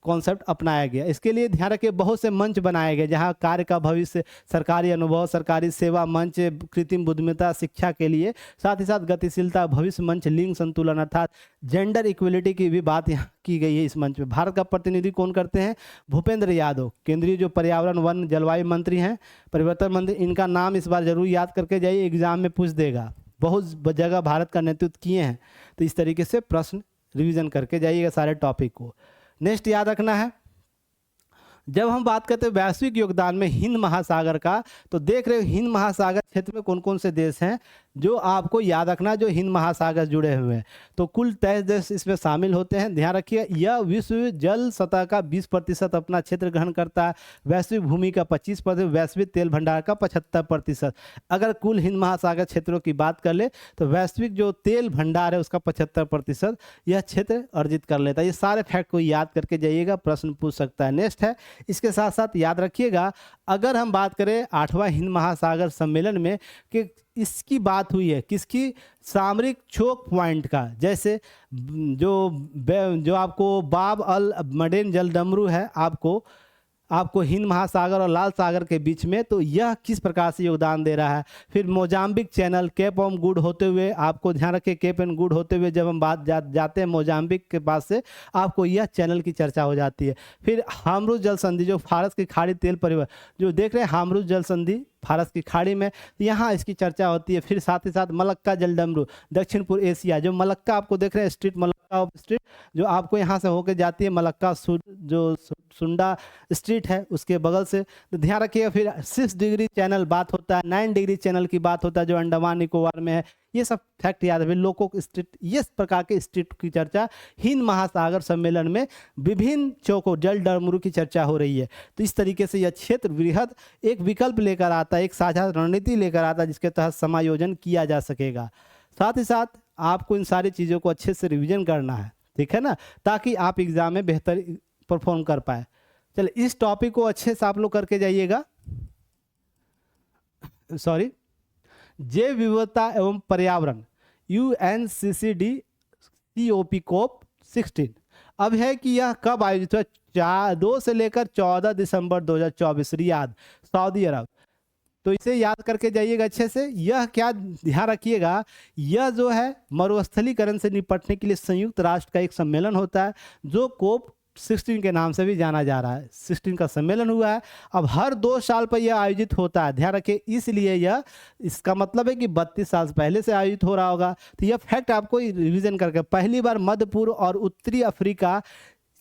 कॉन्सेप्ट अपनाया गया। इसके लिए ध्यान रखिए बहुत से मंच बनाए गए, जहां कार्य का भविष्य, सरकारी अनुभव, सरकारी सेवा मंच, कृत्रिम बुद्धिमत्ता शिक्षा के लिए, साथ ही साथ गतिशीलता भविष्य मंच, लिंग संतुलन अर्थात जेंडर इक्वलिटी की भी बात यहाँ की गई है इस मंच में। भारत का प्रतिनिधि कौन करते हैं? भूपेंद्र यादव, केंद्रीय जो पर्यावरण वन जलवायु मंत्री हैं, परिवर्तन मंत्री, इनका नाम इस बार जरूर याद करके जाइए, एग्जाम में पूछ देगा। बहुत जगह भारत का नेतृत्व किए हैं, तो इस तरीके से प्रश्न रिविजन करके जाइएगा सारे टॉपिक को। नेक्स्ट याद रखना है, जब हम बात करते हैं वैश्विक योगदान में हिंद महासागर का, तो देख रहे हो हिंद महासागर क्षेत्र में कौन कौन से देश हैं जो आपको याद रखना, जो हिंद महासागर जुड़े हुए हैं। तो कुल 23 देश इसमें शामिल होते हैं। ध्यान रखिए यह विश्व जल सतह का 20% अपना क्षेत्र ग्रहण करता है, वैश्विक भूमि का 25%, वैश्विक तेल भंडार का 75%। अगर कुल हिंद महासागर क्षेत्रों की बात कर ले तो वैश्विक जो तेल भंडार है उसका 75% यह क्षेत्र अर्जित कर लेता है। ये सारे फैक्ट को याद करके जाइएगा, प्रश्न पूछ सकता है। नेक्स्ट है, इसके साथ साथ याद रखिएगा, अगर हम बात करें 8वां हिंद महासागर सम्मेलन में कि इसकी बात हुई है किसकी? सामरिक चोक पॉइंट का। जैसे जो आपको बाब अल मडेन जलडमरू है आपको हिंद महासागर और लाल सागर के बीच में, तो यह किस प्रकार से योगदान दे रहा है। फिर Mozambique channel, cape of good होते हुए, आपको ध्यान रखिए केप एंड गुड होते हुए जब हम जाते हैं मोजाम्बिक के पास से, आपको यह चैनल की चर्चा हो जाती है। फिर हामरूज जल संधि, जो फारस की खाड़ी तेल परिवहन, जो देख रहे हैं हामरूज जल संधि फारस की खाड़ी में, यहाँ इसकी चर्चा होती है। फिर साथ ही साथ मलक्का जलडमरू, दक्षिण पूर्व एशिया, जो मलक्का आपको देख रहे हैं स्ट्रीट, मलक्का स्ट्रीट जो आपको यहाँ से होकर जाती है, मलक्का जो सुंडा स्ट्रीट है उसके बगल से। तो ध्यान रखिएगा। फिर 6 डिग्री चैनल बात होता है, 9 डिग्री चैनल की बात होता है जो अंडमान निकोबार में है। ये सब फैक्ट याद है। लोकोक स्ट्रीट, ये प्रकार के स्ट्रीट की चर्चा हिंद महासागर सम्मेलन में विभिन्न चौकों जलडमरू की चर्चा हो रही है। तो इस तरीके से यह क्षेत्र वृहद एक विकल्प लेकर आता है, एक साझा रणनीति लेकर आता है, जिसके तहत समायोजन किया जा सकेगा। साथ ही साथ आपको इन सारी चीज़ों को अच्छे से रिवीजन करना है, ठीक है ना, ताकि आप एग्जाम में बेहतर परफॉर्म कर पाए। चलिए इस टॉपिक को अच्छे से आप लोग करके जाइएगा। सॉरी, जैव विविधता एवं पर्यावरण UNCCD COP COP 16। अब है कि यह कब आयोजित हुआ? 2 से लेकर 14 दिसंबर 2024 रियाद, सऊदी अरब। तो इसे याद करके जाइएगा अच्छे से। यह क्या ध्यान रखिएगा, यह जो है मरुस्थलीकरण से निपटने के लिए संयुक्त राष्ट्र का एक सम्मेलन होता है, जो COP 16 के नाम से भी जाना जा रहा है। 16 का सम्मेलन हुआ है। अब हर 2 साल पर यह आयोजित होता है, ध्यान रखिए। इसलिए यह, इसका मतलब है कि 32 साल पहले से आयोजित हो रहा होगा। तो यह फैक्ट आपको रिवीजन करके, पहली बार मध्य पूर्व और उत्तरी अफ्रीका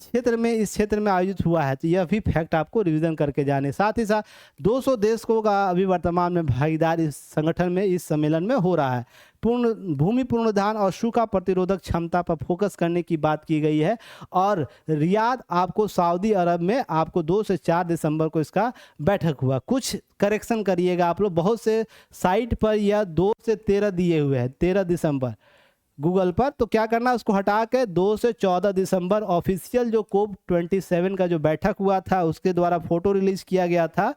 क्षेत्र में, इस क्षेत्र में आयोजित हुआ है। तो यह भी फैक्ट आपको रिवीजन करके जाने। साथ ही साथ 200 देशों का अभी वर्तमान में भागीदार इस संगठन में, इस सम्मेलन में हो रहा है। भूमि पुनरुद्धार और सूखा प्रतिरोधक क्षमता पर फोकस करने की बात की गई है। और रियाद आपको सऊदी अरब में आपको 2 से 4 दिसंबर को इसका बैठक हुआ। कुछ करेक्शन करिएगा आप लोग, बहुत से साइट पर यह 2 से 13 दिए हुए हैं, 13 दिसंबर गूगल पर। तो क्या करना, उसको हटा के 2 से 14 दिसंबर ऑफिशियल जो COP 27 का जो बैठक हुआ था उसके द्वारा फोटो रिलीज किया गया था,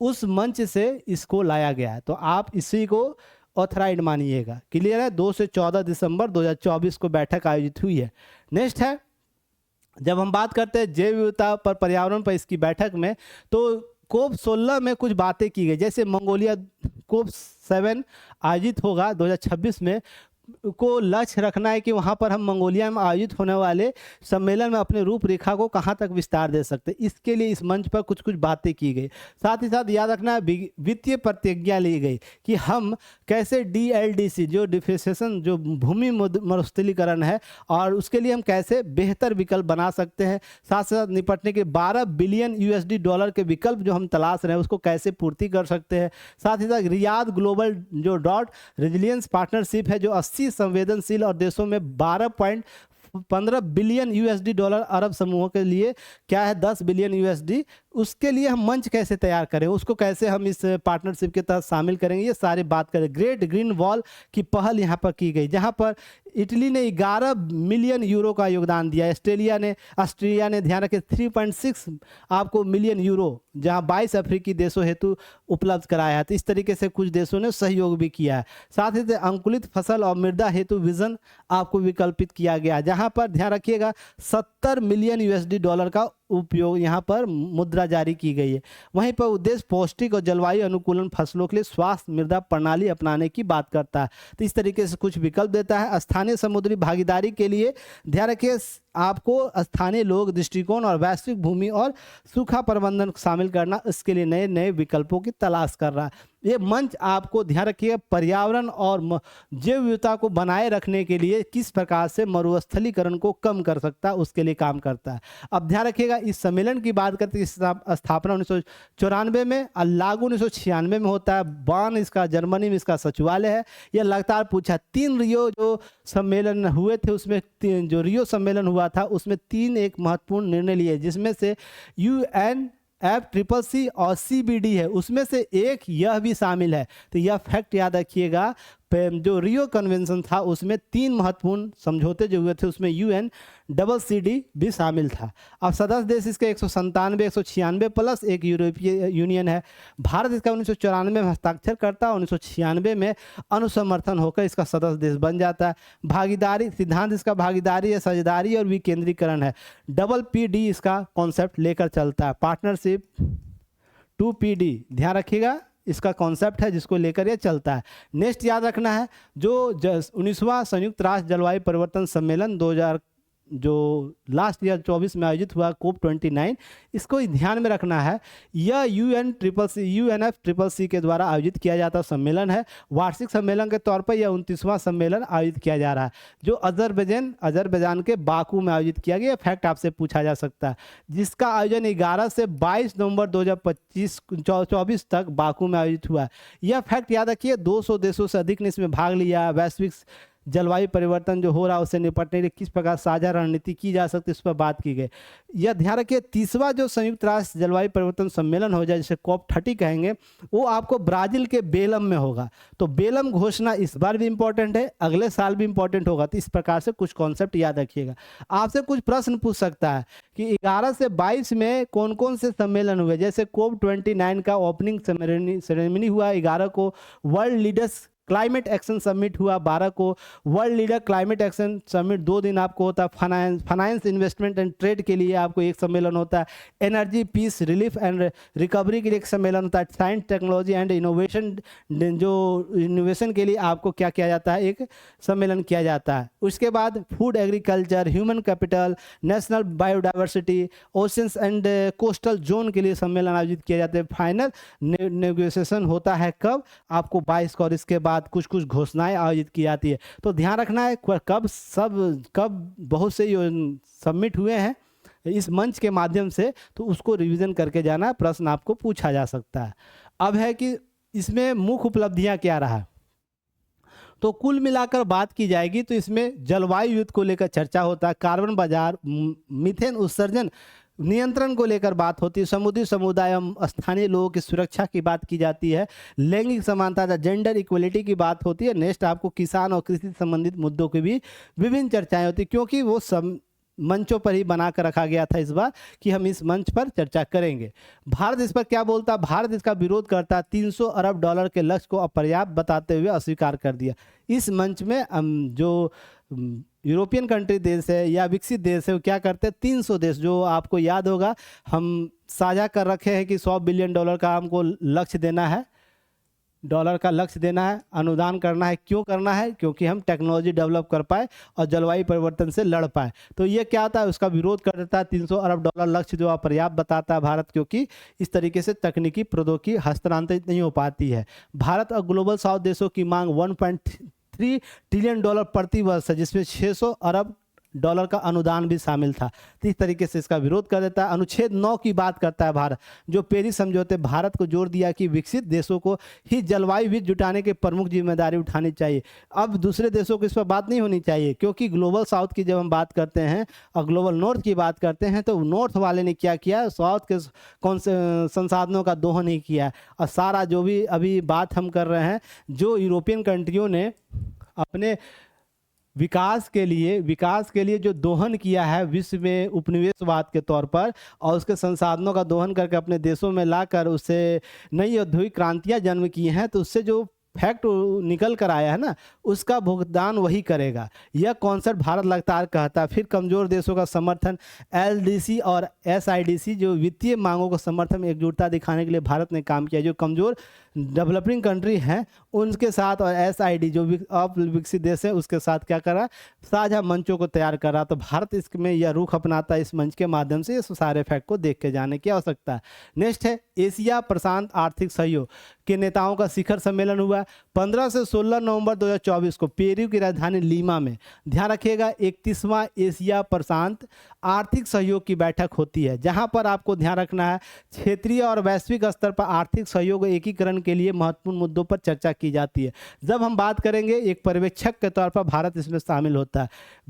उस मंच से इसको लाया गया है। तो आप इसी को ऑथराइड मानिएगा। क्लियर है? 2 से 14 दिसंबर 2024 को बैठक आयोजित हुई है। नेक्स्ट है, जब हम बात करते हैं जैव विविधता पर पर्यावरण पर इसकी बैठक में, तो COP 16 में कुछ बातें की गई। जैसे मंगोलिया COP 7 आयोजित होगा 2026 में, को लक्ष्य रखना है कि वहाँ पर हम मंगोलिया में आयोजित होने वाले सम्मेलन में अपने रूपरेखा को कहाँ तक विस्तार दे सकते हैं। इसके लिए इस मंच पर कुछ कुछ बातें की गई। साथ ही साथ याद रखना है, वित्तीय प्रतिज्ञा ली गई कि हम कैसे DLDC जो डिफरेंशिएशन, जो भूमि मरुस्थलीकरण है, और उसके लिए हम कैसे बेहतर विकल्प बना सकते हैं। साथ साथ निपटने के 12 बिलियन USD के विकल्प जो हम तलाश रहे हैं उसको कैसे पूर्ति कर सकते हैं। साथ ही साथ रियाद ग्लोबल जो डॉट रेजिलियंस पार्टनरशिप है, जो 80 संवेदनशील और देशों में 12 15 बिलियन यूएसडी डॉलर अरब समूहों के लिए क्या है 10 बिलियन यूएसडी, उसके लिए हम मंच कैसे तैयार करें, उसको कैसे हम इस पार्टनरशिप के तहत शामिल करेंगे, ये सारी बात करें। ग्रेट ग्रीन वॉल की पहल यहाँ पर की गई, जहाँ पर इटली ने 11 मिलियन यूरो का योगदान दिया, ऑस्ट्रेलिया ने ध्यान रखें 3.6 आपको मिलियन यूरो, जहाँ 22 अफ्रीकी देशों हेतु उपलब्ध कराया है। तो इस तरीके से कुछ देशों ने सहयोग भी किया है। साथ ही अंकुलित फसल और मृदा हेतु विजन आपको विकल्पित किया गया, जहाँ पर ध्यान रखिएगा 70 मिलियन यूएसडी डॉलर का उपयोग यहाँ पर मुद्रा जारी की गई है। वहीं पर उद्देश्य पौष्टिक और जलवायु अनुकूलन फसलों के लिए स्वास्थ्य मृदा प्रणाली अपनाने की बात करता है। तो इस तरीके से कुछ विकल्प देता है। स्थानीय समुद्री भागीदारी के लिए ध्यान रखिए आपको स्थानीय लोग दृष्टिकोण और वैश्विक भूमि और सूखा प्रबंधन शामिल करना, इसके लिए नए नए विकल्पों की तलाश कर रहा है। ये मंच आपको ध्यान रखिए पर्यावरण और जैव विविधता को बनाए रखने के लिए किस प्रकार से मरुस्थलीकरण को कम कर सकता है, उसके लिए काम करता है। अब ध्यान रखिएगा इस सम्मेलन की बात करते हैं, स्थापना 1994 में और लागू 1996 में होता है। बार्न इसका जर्मनी में इसका सचिवालय है। यह लगातार पूछा 3 रियो जो सम्मेलन हुए थे उसमें जो रियो सम्मेलन हुआ था उसमें 3 एक महत्वपूर्ण निर्णय लिए, जिसमें से UNFCCC और CBD है, उसमें से एक यह भी शामिल है। तो यह फैक्ट याद रखिएगा, जो रियो कन्वेंशन था उसमें 3 महत्वपूर्ण समझौते जो हुए थे उसमें UNCCD भी शामिल था। अब सदस्य देश इसके 197 196 प्लस एक यूरोपीय यूनियन है। भारत इसका 1994 में हस्ताक्षर करता है, 1996 में अनुसमर्थन होकर इसका सदस्य देश बन जाता है। भागीदारी सिद्धांत इसका भागीदारी है, साझेदारी और विकेंद्रीकरण है। PD इसका कॉन्सेप्ट लेकर चलता है। पार्टनरशिप 2PD ध्यान रखिएगा इसका कॉन्सेप्ट है जिसको लेकर ये चलता है। नेक्स्ट याद रखना है जो 19वां संयुक्त राष्ट्र जलवायु परिवर्तन सम्मेलन 2000 जो लास्ट ईयर 24 में आयोजित हुआ COP29, इसको ध्यान में रखना है। यह UNFCCC के द्वारा आयोजित किया जाता सम्मेलन है। वार्षिक सम्मेलन के तौर पर यह 29वां सम्मेलन आयोजित किया जा रहा है, जो अजरबैजान के बाकू में आयोजित किया गया। फैक्ट आपसे पूछा जा सकता है, जिसका आयोजन 11 से 22 नवंबर 2024 तक बाकू में आयोजित हुआ है। यह फैक्ट याद रखिए 200 देशों से अधिक ने इसमें भाग लिया। वैश्विक जलवायु परिवर्तन जो हो रहा है उससे निपटने के लिए किस प्रकार साझा रणनीति की जा सकती है इस पर बात की गई। यह ध्यान रखिए 30वां जो संयुक्त राष्ट्र जलवायु परिवर्तन सम्मेलन हो जाए, जिसे COP30 कहेंगे, वो आपको ब्राजील के बेलम में होगा। तो बेलम घोषणा इस बार भी इंपॉर्टेंट है, अगले साल भी इंपॉर्टेंट होगा। तो इस प्रकार से कुछ कॉन्सेप्ट याद रखिएगा। आपसे कुछ प्रश्न पूछ सकता है कि 11 से 22 में कौन कौन से सम्मेलन हुए। जैसे COP29 का ओपनिंग सेरेमनी हुआ 11 को, world leaders climate action summit हुआ 12 को, world leader climate action summit 2 दिन आपको होता है। फाइनेंस इन्वेस्टमेंट एंड ट्रेड के लिए आपको एक सम्मेलन होता है। Energy peace relief and recovery के लिए एक सम्मेलन होता है। साइंस टेक्नोलॉजी एंड इनोवेशन, जो इनोवेशन के लिए आपको क्या किया जाता है, एक सम्मेलन किया जाता है। उसके बाद food agriculture, human capital, national biodiversity, oceans and coastal zone के लिए सम्मेलन आयोजित किए जाते हैं। फाइनल नेगोशिएशन होता है कब, आपको 22 को, और इसके बाद कुछ घोषणाएं आयोजित की जाती है। तो ध्यान रखना है कब बहुत से सबमिट हुए हैं इस मंच के माध्यम से, तो उसको रिवीजन करके जाना, प्रश्न आपको पूछा जा सकता है। अब है कि इसमें मुख्य उपलब्धियां क्या रहा। तो कुल मिलाकर बात की जाएगी तो इसमें जलवायु युद्ध को लेकर चर्चा होता है, कार्बन बाजार, मीथेन उत्सर्जन नियंत्रण को लेकर बात होती है, समुद्री समुदाय एवं स्थानीय लोगों की सुरक्षा की बात की जाती है, लैंगिक समानता, जेंडर इक्वलिटी की बात होती है। नेक्स्ट आपको किसान और कृषि संबंधित मुद्दों की भी विभिन्न चर्चाएं होती है, क्योंकि वो सब मंचों पर ही बना कर रखा गया था इस बार कि हम इस मंच पर चर्चा करेंगे। भारत इस पर क्या बोलता है, भारत इसका विरोध करता है। 300 अरब डॉलर के लक्ष्य को अपर्याप्त बताते हुए अस्वीकार कर दिया। इस मंच में जो यूरोपियन कंट्री देश है या विकसित देश है वो क्या करते हैं, 300 देश, जो आपको याद होगा हम साझा कर रखे हैं कि $100 बिलियन का हमको लक्ष्य देना है, डॉलर का लक्ष्य देना है, अनुदान करना है। क्यों करना है, क्योंकि हम टेक्नोलॉजी डेवलप कर पाए और जलवायु परिवर्तन से लड़ पाए। तो ये क्या होता है, उसका विरोध कर देता है। 300 अरब डॉलर लक्ष्य जो अपर्याप्त बताता है भारत, क्योंकि इस तरीके से तकनीकी प्रौद्योगिकी हस्तांतरित नहीं हो पाती है। भारत और ग्लोबल साउथ देशों की मांग $1.3 ट्रिलियन प्रति वर्ष है, जिसमें 600 अरब डॉलर का अनुदान भी शामिल था। तो इस तरीके से इसका विरोध कर देता है। अनुच्छेद 9 की बात करता है भारत, जो पेरिस समझौते भारत को जोर दिया कि विकसित देशों को ही जलवायु वित्त जुटाने की प्रमुख जिम्मेदारी उठानी चाहिए। अब दूसरे देशों को इस पर बात नहीं होनी चाहिए, क्योंकि ग्लोबल साउथ की जब हम बात करते हैं और ग्लोबल नॉर्थ की बात करते हैं तो नॉर्थ वाले ने क्या किया, साउथ के कौन से संसाधनों का दोहन नहीं किया। और सारा जो भी अभी बात हम कर रहे हैं, जो यूरोपियन कंट्रियों ने अपने विकास के लिए जो दोहन किया है विश्व में उपनिवेशवाद के तौर पर, और उसके संसाधनों का दोहन करके अपने देशों में लाकर उससे नई औद्योगिक क्रांतियां जन्म की हैं, तो उससे जो फैक्ट निकल कर आया है ना, उसका भुगतान वही करेगा। यह कॉन्सेप्ट भारत लगातार कहता है। फिर कमजोर देशों का समर्थन, एलडीसी और एसआईडीसी जो वित्तीय मांगों को समर्थन में एकजुटता दिखाने के लिए भारत ने काम किया। जो कमजोर डेवलपिंग कंट्री हैं उनके साथ, और एसआईडी जो अविकसित देश है उसके साथ क्या करा, साझा मंचों को तैयार करा। तो भारत इसमें यह रुख अपनाता है, इस मंच के माध्यम से इस सारे फैक्ट को देख के जाने की आवश्यकता है। नेक्स्ट है एशिया प्रशांत आर्थिक सहयोग के नेताओं का शिखर सम्मेलन हुआ 15 से 16 नवंबर 2024 को पेरू की राजधानी लीमा में। ध्यान रखिएगा 31वां एशिया प्रशांत आर्थिक सहयोग की बैठक होती है, जहां पर आपको ध्यान रखना है क्षेत्रीय और वैश्विक स्तर पर आर्थिक सहयोग एकीकरण के लिए महत्वपूर्ण मुद्दों पर चर्चा की जाती है। जब हम बात करेंगे एक पर्यवेक्षक के तौर पर भारत इसमें शामिल होता है।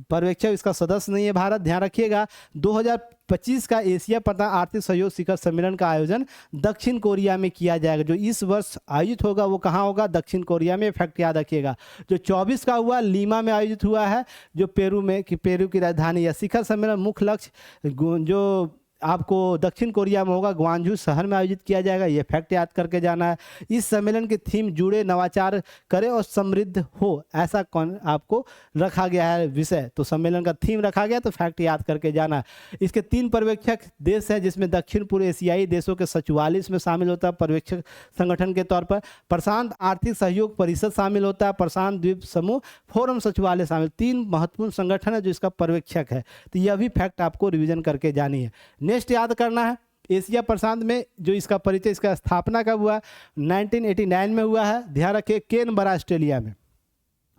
पर्यवेक्षक इसका सदस्य नहीं है भारत। ध्यान रखिएगा 2025 का एशिया प्रशांत आर्थिक सहयोग शिखर सम्मेलन का आयोजन दक्षिण कोरिया में किया जाएगा। जो इस वर्ष आयोजित होगा वो कहाँ होगा, दक्षिण कोरिया में। फैक्ट याद रखिएगा। जो 24 का हुआ लीमा में आयोजित हुआ है, जो पेरू की राजधानी है। शिखर सम्मेलन मुख्य लक्ष्य जो आपको दक्षिण कोरिया में होगा, ग्वांझू शहर में आयोजित किया जाएगा। ये फैक्ट याद करके जाना है। इस सम्मेलन की थीम जुड़े, नवाचार करें और समृद्ध हो, ऐसा आपको रखा गया है विषय। तो सम्मेलन का थीम रखा गया, तो फैक्ट याद करके जाना है। इसके 3 पर्यवेक्षक देश हैं, जिसमें दक्षिण पूर्व एशियाई देशों के सचिवालय इसमें शामिल होता है पर्यवेक्षक संगठन के तौर पर। प्रशांत आर्थिक सहयोग परिषद शामिल होता है, प्रशांत द्वीप समूह फोरम सचिवालय शामिल। 3 महत्वपूर्ण संगठन है जो इसका पर्यवेक्षक है। तो यह भी फैक्ट आपको रिविजन करके जानी है। नेक्स्ट याद करना है एशिया प्रशांत में जो इसका परिचय, इसका स्थापना कब हुआ, 1989 में हुआ है। ध्यान रखिए कैनबरा ऑस्ट्रेलिया में।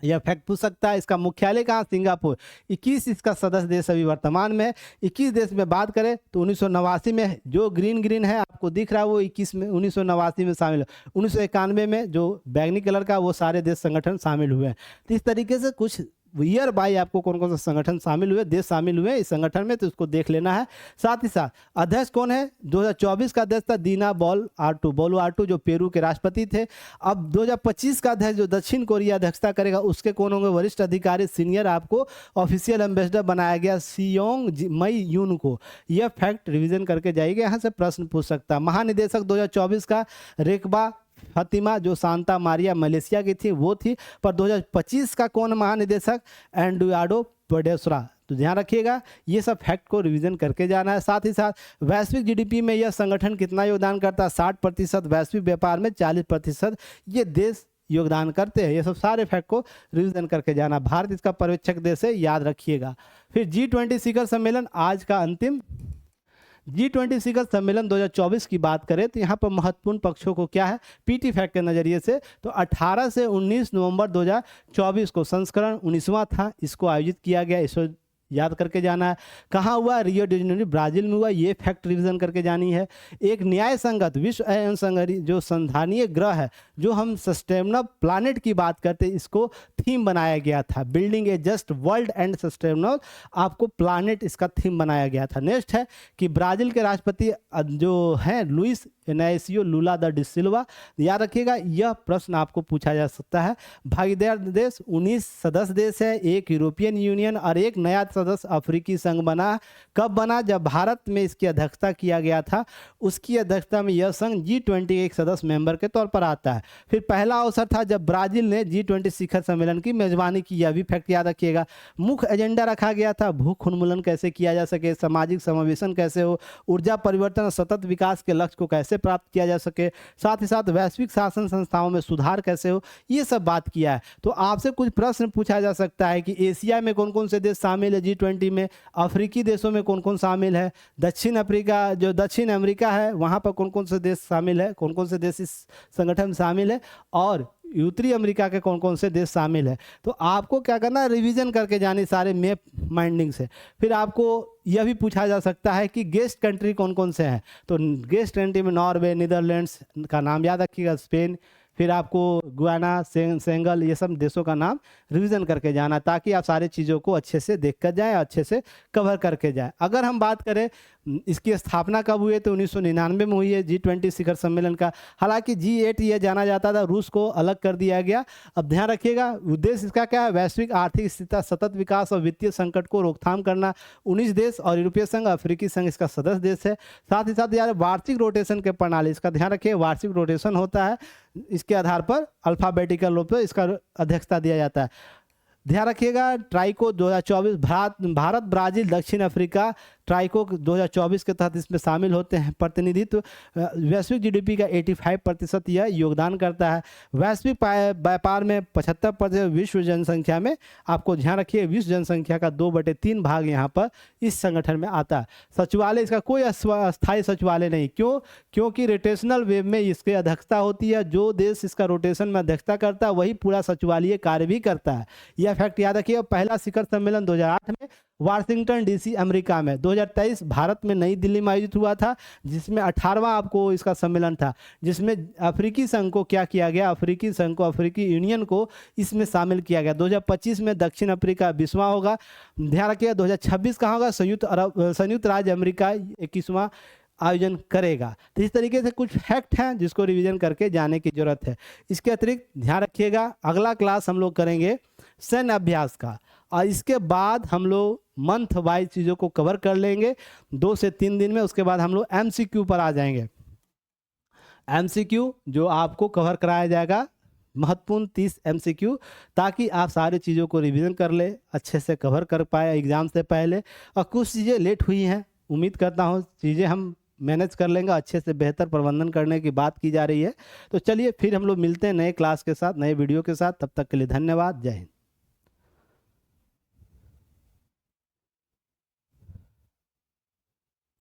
यह फैक्ट पूछ सकता है। इसका मुख्यालय कहाँ, सिंगापुर। 21 इसका सदस्य देश अभी वर्तमान में। 21 देश में बात करें तो 1989 में जो ग्रीन है आपको दिख रहा है वो 1989 में शामिल है। 1991 में जो बैगनी कलर का वो सारे देश संगठन शामिल हुए हैं। तो इस तरीके से कुछ ईयर बाय आपको कौन कौन से संगठन शामिल हुए, देश शामिल हुए इस संगठन में, तो उसको देख लेना है। साथ ही साथ अध्यक्ष कौन है, 2024 का अध्यक्ष था दीना बोलो आर्टू जो पेरू के राष्ट्रपति थे। अब 2025 का अध्यक्ष जो दक्षिण कोरिया अध्यक्षता करेगा उसके कौन होंगे, वरिष्ठ अधिकारी सीनियर आपको ऑफिशियल एम्बेसडर बनाया गया सियोंग मई यून को। यह फैक्ट रिविजन करके जाइएगा, यहाँ से प्रश्न पूछ सकता है। महानिदेशक 2024 का रेकबा फातिमा जो सांता मारिया मलेशिया की थी वो थी, पर 2025 का कौन महानिदेशक, एंडुआडो पेड्रोसा। तो ध्यान रखिएगा ये सब फैक्ट को रिवीजन करके जाना है। साथ ही साथ वैश्विक जीडीपी में यह संगठन कितना योगदान करता है, 60%, वैश्विक व्यापार में 40% ये देश योगदान करते हैं। ये सब सारे फैक्ट को रिवीजन करके जाना। भारत इसका पर्यवेक्षक देश है, याद रखिएगा। फिर G20 शिखर सम्मेलन आज का अंतिम। G20 शिखर सम्मेलन 2024 की बात करें तो यहाँ पर महत्वपूर्ण पक्षों को क्या है, पीटी फैक्ट के नज़रिए से तो 18 से 19 नवंबर 2024 को संस्करण 19वां था, इसको आयोजित किया गया। इसको याद करके जाना है। कहाँ हुआ, रियो डी जेनेरो ब्राजील में हुआ। ये फैक्ट रिवीजन करके जानी है। एक न्याय संगत विश्व एवं संगठित जो संधानीय ग्रह है, जो हम सस्टेनेबल प्लानिट की बात करते हैं, इसको थीम बनाया गया था। Building A just world and sustainable आपको प्लानिट इसका थीम बनाया गया था। नेक्स्ट है कि ब्राजील के राष्ट्रपति जो हैं लुइस इनासियो लुला दा सिल्वा। याद रखिएगा यह प्रश्न आपको पूछा जा सकता है। भागीदार देश 19 सदस्य देश है, एक यूरोपियन यूनियन और एक नया सदस्य अफ्रीकी संघ बना। कब बना, जब भारत में इसकी अध्यक्षता किया गया था। उसकी अध्यक्षता में यह संघ G20 एक सदस्य मेंबर के तौर पर आता है। फिर पहला अवसर था जब ब्राजील ने G20 शिखर सम्मेलन की मेजबानी की। यह भी फैक्ट याद रखिएगा। मुख्य एजेंडा रखा गया था भूख उन्मूलन कैसे किया जा सके, सामाजिक समावेशन कैसे हो, ऊर्जा परिवर्तन और सतत विकास के लक्ष्य को कैसे प्राप्त किया जा सके, साथ ही साथ वैश्विक शासन संस्थाओं में सुधार कैसे हो, ये सब बात किया है। तो आपसे कुछ प्रश्न पूछा जा सकता है कि एशिया में कौन कौन से देश शामिल है G20 में, अफ्रीकी देशों में कौन कौन शामिल है, दक्षिण अमेरिका है वहाँ पर कौन कौन से देश शामिल है, कौन कौन से देश इस संगठन में शामिल है, और उत्तरी अमेरिका के कौन कौन से देश शामिल है। तो आपको क्या करना है, रिवीजन करके जाने सारे मैप माइंडिंग से। फिर आपको यह भी पूछा जा सकता है कि गेस्ट कंट्री कौन कौन से हैं। तो गेस्ट कंट्री में नॉर्वे, नीदरलैंड्स का नाम याद रखिएगा, स्पेन, फिर आपको गुयाना, सेनेगल, ये सब देशों का नाम रिवीजन करके जाना, ताकि आप सारी चीज़ों को अच्छे से देख कर जाएँ, अच्छे से कवर करके जाएँ। अगर हम बात करें इसकी स्थापना कब हुई है, तो 1999 में हुई है G20 शिखर सम्मेलन का। हालांकि G8 ये जाना जाता था, रूस को अलग कर दिया गया। अब ध्यान रखिएगा, उद्देश्य इसका क्या है, वैश्विक आर्थिक स्थिरता, सतत विकास और वित्तीय संकट को रोकथाम करना। 19 देश और यूरोपीय संघ, अफ्रीकी संघ इसका सदस्य देश है। साथ ही साथ यार वार्षिक रोटेशन के प्रणाली, इसका ध्यान रखिए, वार्षिक रोटेशन होता है, इसके आधार पर अल्फाबेटिकल रूप से इसका अध्यक्षता दिया जाता है। ध्यान रखिएगा, ट्राइको 2024 भारत, ब्राजील, दक्षिण अफ्रीका ट्राइको 2024 के तहत इसमें शामिल होते हैं। प्रतिनिधित्व वैश्विक जीडीपी का 85% यह योगदान करता है। वैश्विक व्यापार में 75%, विश्व जनसंख्या में आपको ध्यान रखिए विश्व जनसंख्या का 2/3 भाग यहाँ पर इस संगठन में आता है। सचिवालय इसका कोई अस्थायी सचिवालय नहीं, क्यों? क्योंकि रोटेशनल वेव में इसकी अध्यक्षता होती है। जो देश इसका रोटेशन में अध्यक्षता करता है वही पूरा सचिवालय कार्य भी करता है। यह फैक्ट याद रखिए। पहला शिखर सम्मेलन 2008 में वाशिंगटन डीसी अमेरिका में, 2023 भारत में नई दिल्ली में आयोजित हुआ था, जिसमें 18वां आपको इसका सम्मेलन था, जिसमें अफ्रीकी संघ को क्या किया गया, अफ्रीकी संघ को, अफ्रीकी यूनियन को इसमें शामिल किया गया। 2025 में दक्षिण अफ्रीका 20वां होगा। ध्यान रखिएगा 2026 कहाँ होगा, संयुक्त राज्य अमेरिका 21वां आयोजन करेगा। तो इस तरीके से कुछ फैक्ट हैं जिसको रिवीजन करके जाने की जरूरत है। इसके अतिरिक्त ध्यान रखिएगा, अगला क्लास हम लोग करेंगे सैन्य अभ्यास का, और इसके बाद हम लोग मंथ वाइज चीज़ों को कवर कर लेंगे 2 से 3 दिन में। उसके बाद हम लोग MCQ पर आ जाएंगे। MCQ जो आपको कवर कराया जाएगा, महत्वपूर्ण 30 MCQ, ताकि आप सारी चीज़ों को रिवीजन कर ले, अच्छे से कवर कर पाए एग्ज़ाम से पहले। और कुछ चीज़ें लेट हुई हैं, उम्मीद करता हूँ चीज़ें हम मैनेज कर लेंगे, अच्छे से बेहतर प्रबंधन करने की बात की जा रही है। तो चलिए फिर हम लोग मिलते हैं नए क्लास के साथ, नए वीडियो के साथ। तब तक के लिए धन्यवाद। जय हिंद।